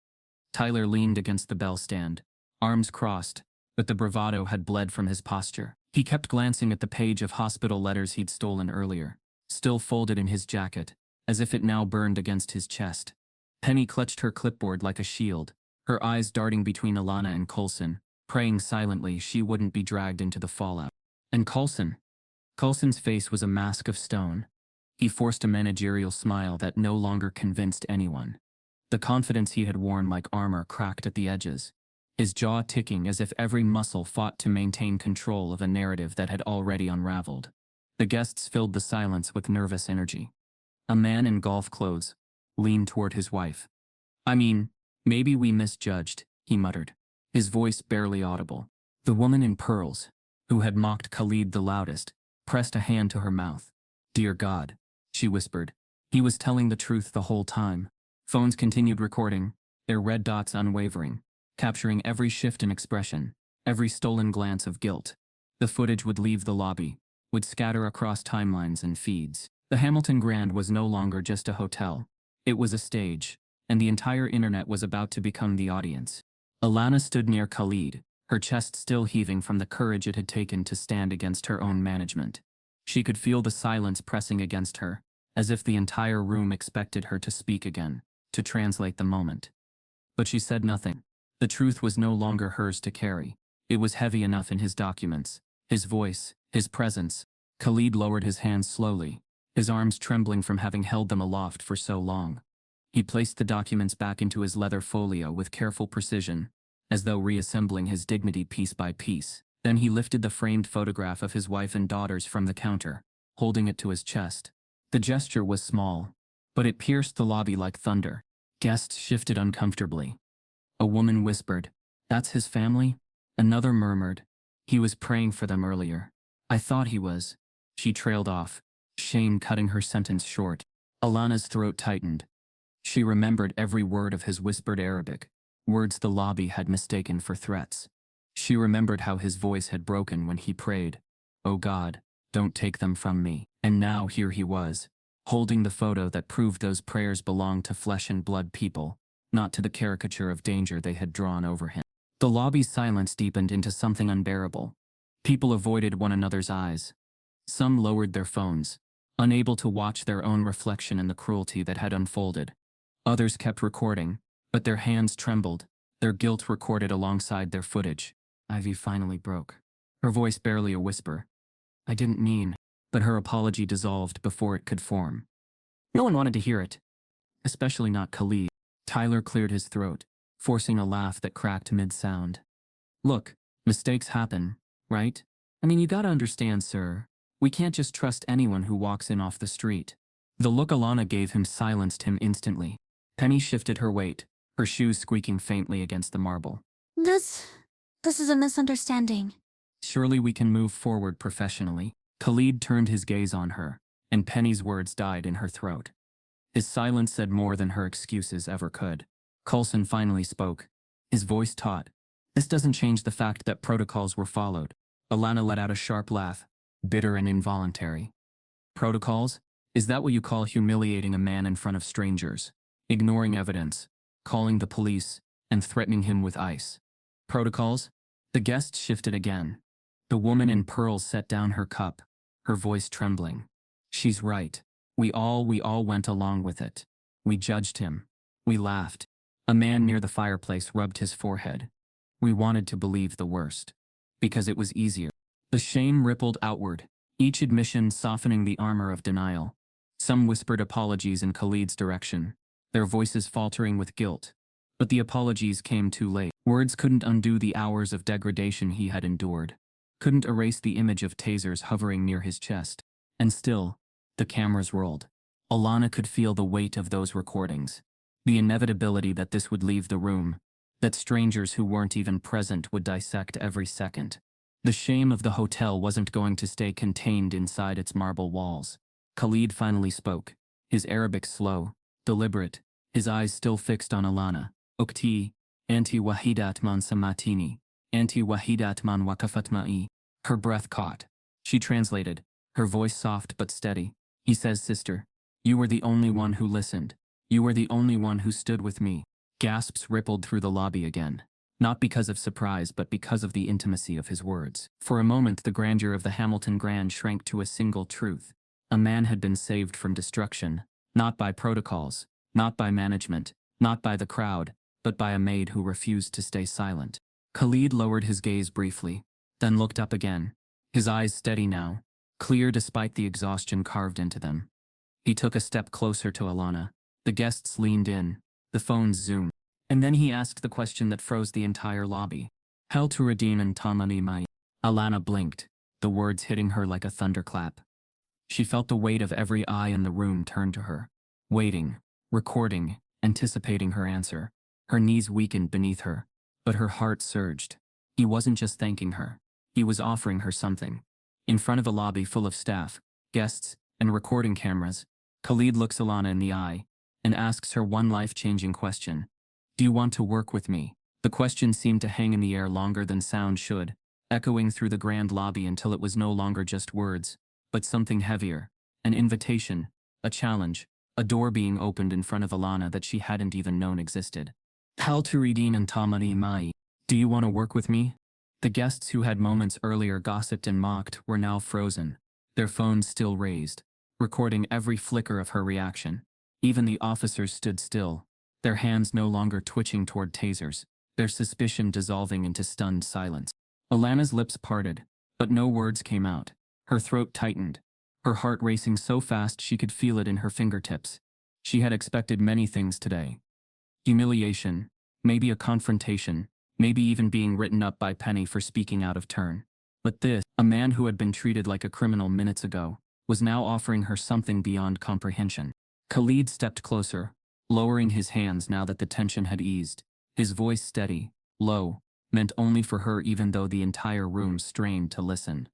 Tyler leaned against the bell stand, arms crossed, but the bravado had bled from his posture. He kept glancing at the page of hospital letters he'd stolen earlier, still folded in his jacket, as if it now burned against his chest. Penny clutched her clipboard like a shield, her eyes darting between Alana and Coulson, praying silently she wouldn't be dragged into the fallout. And Coulson's face was a mask of stone. He forced a managerial smile that no longer convinced anyone. The confidence he had worn like armor cracked at the edges, his jaw ticking as if every muscle fought to maintain control of a narrative that had already unraveled. The guests filled the silence with nervous energy. A man in golf clothes leaned toward his wife. I mean, maybe we misjudged, he muttered, his voice barely audible. The woman in pearls, who had mocked Khalid the loudest, pressed a hand to her mouth. Dear God, she whispered. He was telling the truth the whole time. Phones continued recording, their red dots unwavering, capturing every shift in expression, every stolen glance of guilt. The footage would leave the lobby, would scatter across timelines and feeds. The Hamilton Grand was no longer just a hotel. It was a stage, and the entire internet was about to become the audience. Alana stood near Khalid, her chest still heaving from the courage it had taken to stand against her own management. She could feel the silence pressing against her, as if the entire room expected her to speak again, to translate the moment. But she said nothing. The truth was no longer hers to carry. It was heavy enough in his documents, his voice, his presence. Khalid lowered his hands slowly, his arms trembling from having held them aloft for so long. He placed the documents back into his leather folio with careful precision, as though reassembling his dignity piece by piece. Then he lifted the framed photograph of his wife and daughters from the counter, holding it to his chest. The gesture was small, but it pierced the lobby like thunder. Guests shifted uncomfortably. A woman whispered, "That's his family?" Another murmured, "He was praying for them earlier." "I thought he was." She trailed off, shame cutting her sentence short. Alana's throat tightened. She remembered every word of his whispered Arabic, words the lobby had mistaken for threats. She remembered how his voice had broken when he prayed, "Oh God, don't take them from me." And now here he was, holding the photo that proved those prayers belonged to flesh and blood people, not to the caricature of danger they had drawn over him. The lobby's silence deepened into something unbearable. People avoided one another's eyes. Some lowered their phones, unable to watch their own reflection in the cruelty that had unfolded. Others kept recording, but their hands trembled, their guilt recorded alongside their footage. Ivy finally broke, her voice barely a whisper. I didn't mean, but her apology dissolved before it could form. No one wanted to hear it, especially not Khalid. Tyler cleared his throat, forcing a laugh that cracked mid-sound. Look, mistakes happen, right? I mean, you gotta understand, sir. We can't just trust anyone who walks in off the street. The look Alana gave him silenced him instantly. Penny shifted her weight, her shoes squeaking faintly against the marble. This is a misunderstanding. Surely we can move forward professionally. Khalid turned his gaze on her, and Penny's words died in her throat. His silence said more than her excuses ever could. Coulson finally spoke, his voice taut. This doesn't change the fact that protocols were followed. Alana let out a sharp laugh, bitter and involuntary. Protocols? Is that what you call humiliating a man in front of strangers? Ignoring evidence, calling the police, and threatening him with ice? Protocols? The guests shifted again. The woman in pearls set down her cup, her voice trembling. She's right. We all went along with it. We judged him. We laughed. A man near the fireplace rubbed his forehead. We wanted to believe the worst. Because it was easier. The shame rippled outward, each admission softening the armor of denial. Some whispered apologies in Khalid's direction, their voices faltering with guilt. But the apologies came too late. Words couldn't undo the hours of degradation he had endured, couldn't erase the image of tasers hovering near his chest. And still, the cameras rolled. Alana could feel the weight of those recordings, the inevitability that this would leave the room, that strangers who weren't even present would dissect every second. The shame of the hotel wasn't going to stay contained inside its marble walls. Khalid finally spoke, his Arabic slow, deliberate, his eyes still fixed on Alana. Ukti, anti wahidat man samatini, anti wahidat man wakafat ma'i. Her breath caught. She translated, her voice soft but steady. He says, sister, you were the only one who listened. You were the only one who stood with me. Gasps rippled through the lobby again. Not because of surprise, but because of the intimacy of his words. For a moment, the grandeur of the Hamilton Grand shrank to a single truth. A man had been saved from destruction, not by protocols, not by management, not by the crowd, but by a maid who refused to stay silent. Khalid lowered his gaze briefly, then looked up again, his eyes steady now, clear despite the exhaustion carved into them. He took a step closer to Alana. The guests leaned in, the phones zoomed. And then he asked the question that froze the entire lobby. Hel turadin and tamani mai. Alana blinked, the words hitting her like a thunderclap. She felt the weight of every eye in the room turn to her, waiting, recording, anticipating her answer. Her knees weakened beneath her, but her heart surged. He wasn't just thanking her. He was offering her something. In front of a lobby full of staff, guests, and recording cameras, Khalid looks Alana in the eye and asks her one life-changing question. Do you want to work with me? The question seemed to hang in the air longer than sound should, echoing through the grand lobby until it was no longer just words, but something heavier, an invitation, a challenge, a door being opened in front of Alana that she hadn't even known existed. Hal turidin and tamani mai. Do you want to work with me? The guests who had moments earlier gossiped and mocked were now frozen, their phones still raised, recording every flicker of her reaction. Even the officers stood still, their hands no longer twitching toward tasers, their suspicion dissolving into stunned silence. Alana's lips parted, but no words came out. Her throat tightened, her heart racing so fast she could feel it in her fingertips. She had expected many things today. Humiliation, maybe a confrontation, maybe even being written up by Penny for speaking out of turn. But this, a man who had been treated like a criminal minutes ago, was now offering her something beyond comprehension. Khalid stepped closer, lowering his hands now that the tension had eased, his voice steady, low, meant only for her even though the entire room strained to listen.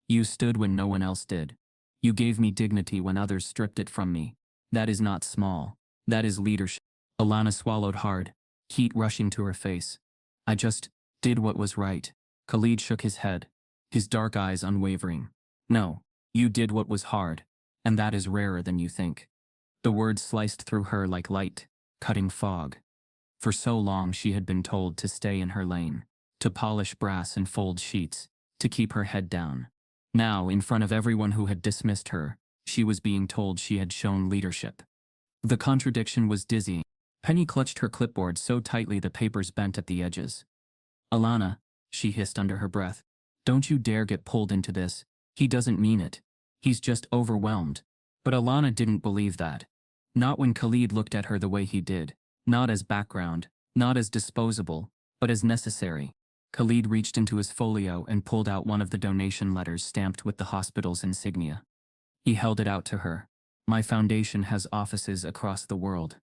You stood when no one else did. You gave me dignity when others stripped it from me. That is not small. That is leadership. Alana swallowed hard, heat rushing to her face. I just did what was right. Khalid shook his head, his dark eyes unwavering. No, you did what was hard, and that is rarer than you think. The words sliced through her like light, cutting fog. For so long she had been told to stay in her lane, to polish brass and fold sheets, to keep her head down. Now, in front of everyone who had dismissed her, she was being told she had shown leadership. The contradiction was dizzying. Penny clutched her clipboard so tightly the papers bent at the edges. "Alana," she hissed under her breath, "don't you dare get pulled into this. He doesn't mean it. He's just overwhelmed." But Alana didn't believe that. Not when Khalid looked at her the way he did. Not as background, not as disposable, but as necessary. Khalid reached into his folio and pulled out one of the donation letters stamped with the hospital's insignia. He held it out to her. "My foundation has offices across the world.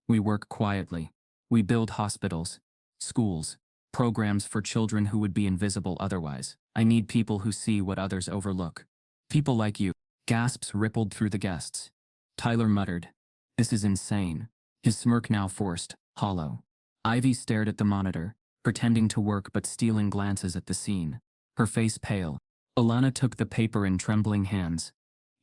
We work quietly. We build hospitals, schools, programs for children who would be invisible otherwise. I need people who see what others overlook. People like you." Gasps rippled through the guests. Tyler muttered, "This is insane." His smirk now forced, hollow. Ivy stared at the monitor, pretending to work but stealing glances at the scene. Her face pale. Alana took the paper in trembling hands.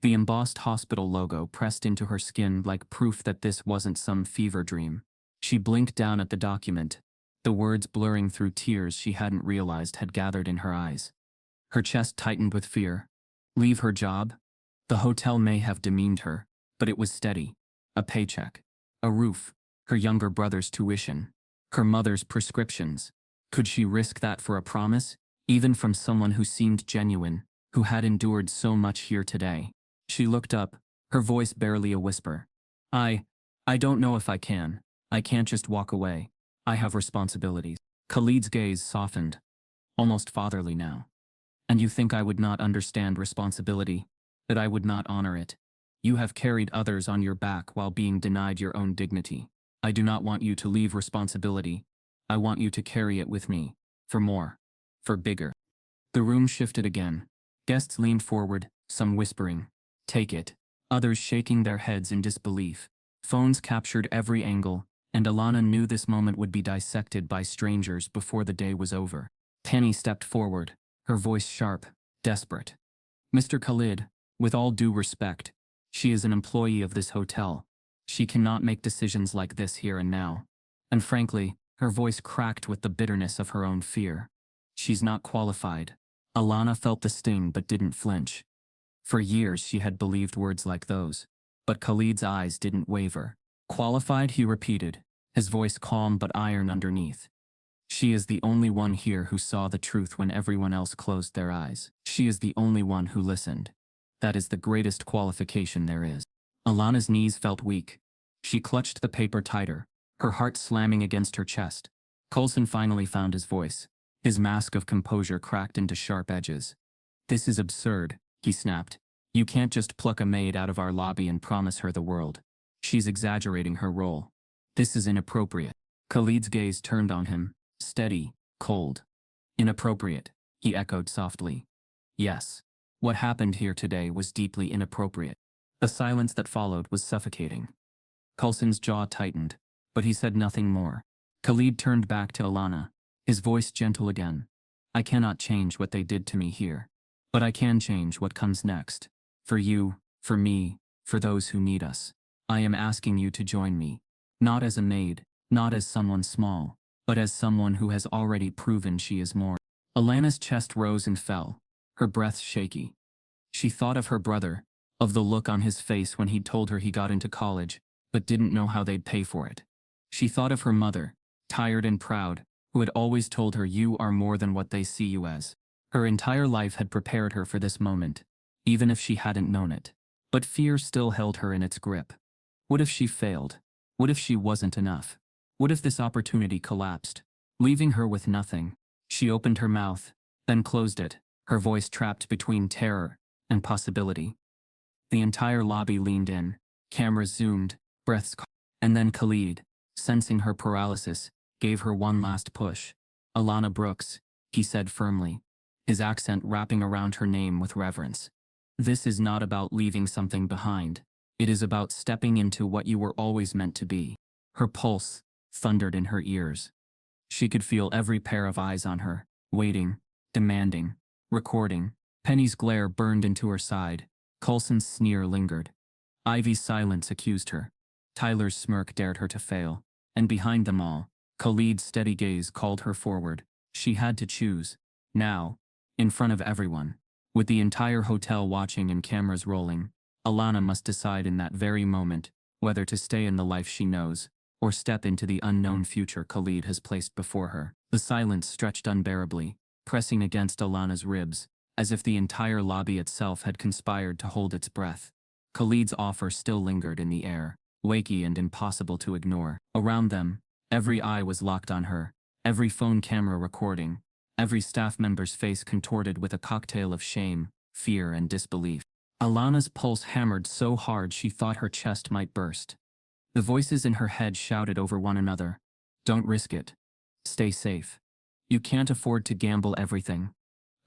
The embossed hospital logo pressed into her skin like proof that this wasn't some fever dream. She blinked down at the document, the words blurring through tears she hadn't realized had gathered in her eyes. Her chest tightened with fear. Leave her job? The hotel may have demeaned her, but it was steady. A paycheck. A roof. Her younger brother's tuition. Her mother's prescriptions. Could she risk that for a promise, even from someone who seemed genuine, who had endured so much here today? She looked up, her voice barely a whisper. I don't know if I can. I can't just walk away. I have responsibilities." Khalid's gaze softened, almost fatherly now. "And you think I would not understand responsibility? That I would not honor it? You have carried others on your back while being denied your own dignity. I do not want you to leave responsibility. I want you to carry it with me. For more. For bigger." The room shifted again. Guests leaned forward, some whispering, "Take it." Others shaking their heads in disbelief. Phones captured every angle, and Alana knew this moment would be dissected by strangers before the day was over. Penny stepped forward, her voice sharp, desperate. "Mr. Khalid, with all due respect, she is an employee of this hotel. She cannot make decisions like this here and now." And frankly, her voice cracked with the bitterness of her own fear. "She's not qualified." Alana felt the sting but didn't flinch. For years she had believed words like those. But Khalid's eyes didn't waver. "Qualified?" he repeated, his voice calm but iron underneath. "She is the only one here who saw the truth when everyone else closed their eyes. She is the only one who listened. That is the greatest qualification there is." Alana's knees felt weak. She clutched the paper tighter, her heart slamming against her chest. Coulson finally found his voice. His mask of composure cracked into sharp edges. "This is absurd," he snapped. "You can't just pluck a maid out of our lobby and promise her the world. She's exaggerating her role. This is inappropriate." Khalid's gaze turned on him, steady, cold. "Inappropriate," he echoed softly. "Yes. What happened here today was deeply inappropriate." The silence that followed was suffocating. Coulson's jaw tightened, but he said nothing more. Khalid turned back to Alana, his voice gentle again. "I cannot change what they did to me here. But I can change what comes next. For you, for me, for those who need us. I am asking you to join me. Not as a maid, not as someone small, but as someone who has already proven she is more." Alana's chest rose and fell, her breath shaky. She thought of her brother, of the look on his face when he'd told her he got into college, but didn't know how they'd pay for it. She thought of her mother, tired and proud, who had always told her, "You are more than what they see you as." Her entire life had prepared her for this moment, even if she hadn't known it. But fear still held her in its grip. What if she failed? What if she wasn't enough? What if this opportunity collapsed, leaving her with nothing? She opened her mouth, then closed it, her voice trapped between terror and possibility. The entire lobby leaned in, cameras zoomed, breaths caught, and then Khalid, sensing her paralysis, gave her one last push. "Alana Brooks," he said firmly, his accent wrapping around her name with reverence. "This is not about leaving something behind. It is about stepping into what you were always meant to be." Her pulse thundered in her ears. She could feel every pair of eyes on her, waiting, demanding, recording. Penny's glare burned into her side. Coulson's sneer lingered. Ivy's silence accused her. Tyler's smirk dared her to fail. And behind them all, Khalid's steady gaze called her forward. She had to choose. Now. In front of everyone. With the entire hotel watching and cameras rolling, Alana must decide in that very moment whether to stay in the life she knows or step into the unknown future Khalid has placed before her. The silence stretched unbearably, pressing against Alana's ribs, as if the entire lobby itself had conspired to hold its breath. Khalid's offer still lingered in the air, flaky and impossible to ignore. Around them, every eye was locked on her, every phone camera recording, every staff member's face contorted with a cocktail of shame, fear, and disbelief. Alana's pulse hammered so hard she thought her chest might burst. The voices in her head shouted over one another. Don't risk it. Stay safe. You can't afford to gamble everything.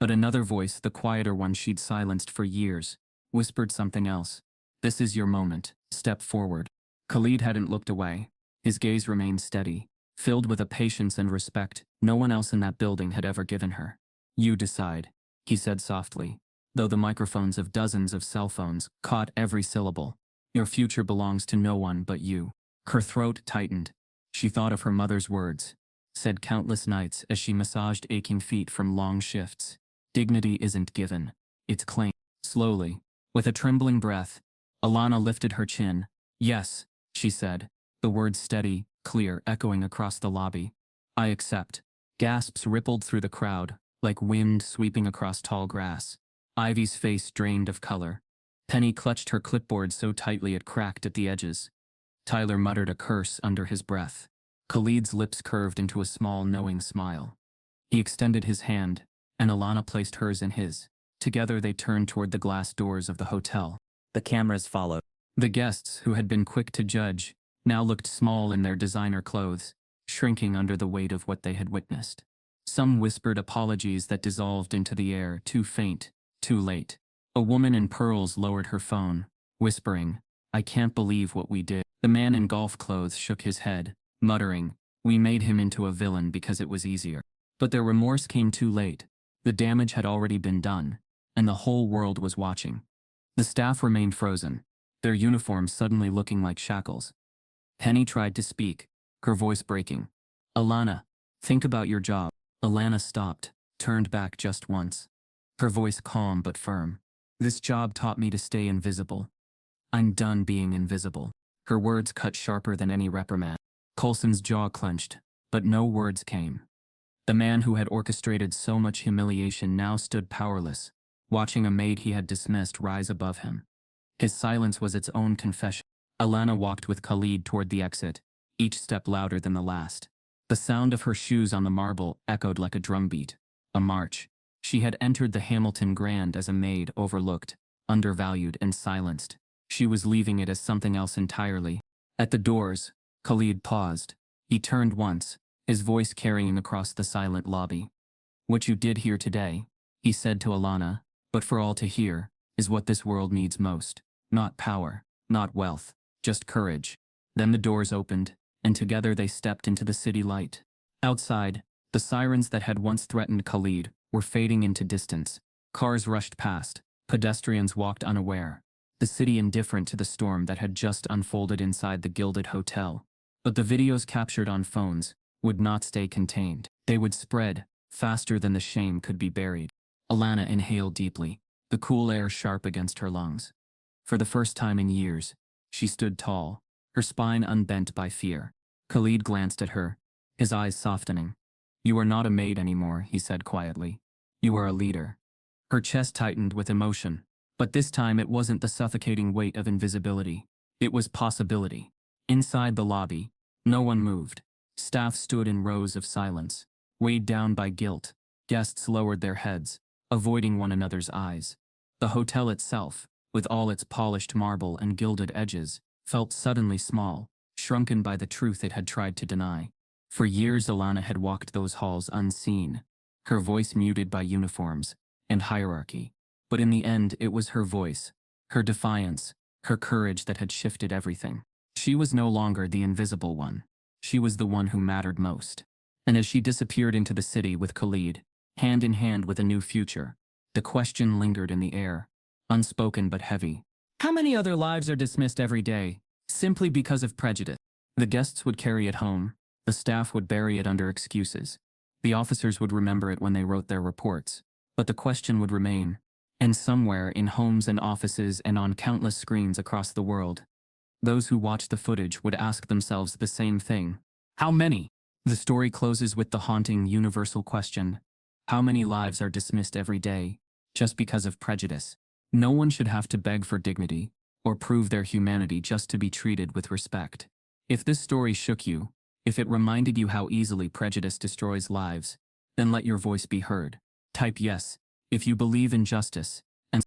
But another voice, the quieter one she'd silenced for years, whispered something else. This is your moment. Step forward. Khalid hadn't looked away. His gaze remained steady, filled with a patience and respect no one else in that building had ever given her. You decide, he said softly, though the microphones of dozens of cell phones caught every syllable. Your future belongs to no one but you. Her throat tightened. She thought of her mother's words, said countless nights as she massaged aching feet from long shifts. Dignity isn't given, it's claimed. Slowly, with a trembling breath, Alana lifted her chin. Yes, she said, the words steady, clear, echoing across the lobby. I accept. Gasps rippled through the crowd, like wind sweeping across tall grass. Ivy's face drained of color. Penny clutched her clipboard so tightly it cracked at the edges. Tyler muttered a curse under his breath. Khalid's lips curved into a small, knowing smile. He extended his hand, and Alana placed hers in his. Together they turned toward the glass doors of the hotel. The cameras followed. The guests, who had been quick to judge, now looked small in their designer clothes, shrinking under the weight of what they had witnessed. Some whispered apologies that dissolved into the air, too faint, too late. A woman in pearls lowered her phone, whispering, I can't believe what we did. The man in golf clothes shook his head, muttering, we made him into a villain because it was easier. But their remorse came too late. The damage had already been done, and the whole world was watching. The staff remained frozen, their uniforms suddenly looking like shackles. Penny tried to speak, her voice breaking. Alana, think about your job. Alana stopped, turned back just once. Her voice calm but firm. This job taught me to stay invisible. I'm done being invisible. Her words cut sharper than any reprimand. Coulson's jaw clenched, but no words came. The man who had orchestrated so much humiliation now stood powerless, watching a maid he had dismissed rise above him. His silence was its own confession. Alana walked with Khalid toward the exit, each step louder than the last. The sound of her shoes on the marble echoed like a drumbeat, a march. She had entered the Hamilton Grand as a maid, overlooked, undervalued, and silenced. She was leaving it as something else entirely. At the doors, Khalid paused. He turned once, his voice carrying across the silent lobby. What you did here today, he said to Alana, but for all to hear, is what this world needs most. Not power, not wealth, just courage. Then the doors opened, and together they stepped into the city light. Outside, the sirens that had once threatened Khalid were fading into distance. Cars rushed past, pedestrians walked unaware, the city indifferent to the storm that had just unfolded inside the gilded hotel. But the videos captured on phones would not stay contained. They would spread, faster than the shame could be buried. Alana inhaled deeply, the cool air sharp against her lungs. For the first time in years, she stood tall, her spine unbent by fear. Khalid glanced at her, his eyes softening. You are not a maid anymore, he said quietly. You are a leader. Her chest tightened with emotion, but this time it wasn't the suffocating weight of invisibility. It was possibility. Inside the lobby, no one moved. Staff stood in rows of silence, weighed down by guilt. Guests lowered their heads, avoiding one another's eyes. The hotel itself, with all its polished marble and gilded edges, felt suddenly small, shrunken by the truth it had tried to deny. For years Alana had walked those halls unseen, her voice muted by uniforms and hierarchy. But in the end it was her voice, her defiance, her courage that had shifted everything. She was no longer the invisible one. She was the one who mattered most. And as she disappeared into the city with Khalid, hand in hand with a new future, the question lingered in the air, unspoken but heavy. How many other lives are dismissed every day, simply because of prejudice? The guests would carry it home, The staff would bury it under excuses. The officers would remember it when they wrote their reports. But the question would remain. And somewhere in homes and offices and on countless screens across the world, those who watched the footage would ask themselves the same thing. How many? The story closes with the haunting universal question. How many lives are dismissed every day just because of prejudice? No one should have to beg for dignity or prove their humanity just to be treated with respect. If this story shook you, if it reminded you how easily prejudice destroys lives, then let your voice be heard. Type yes if you believe in justice,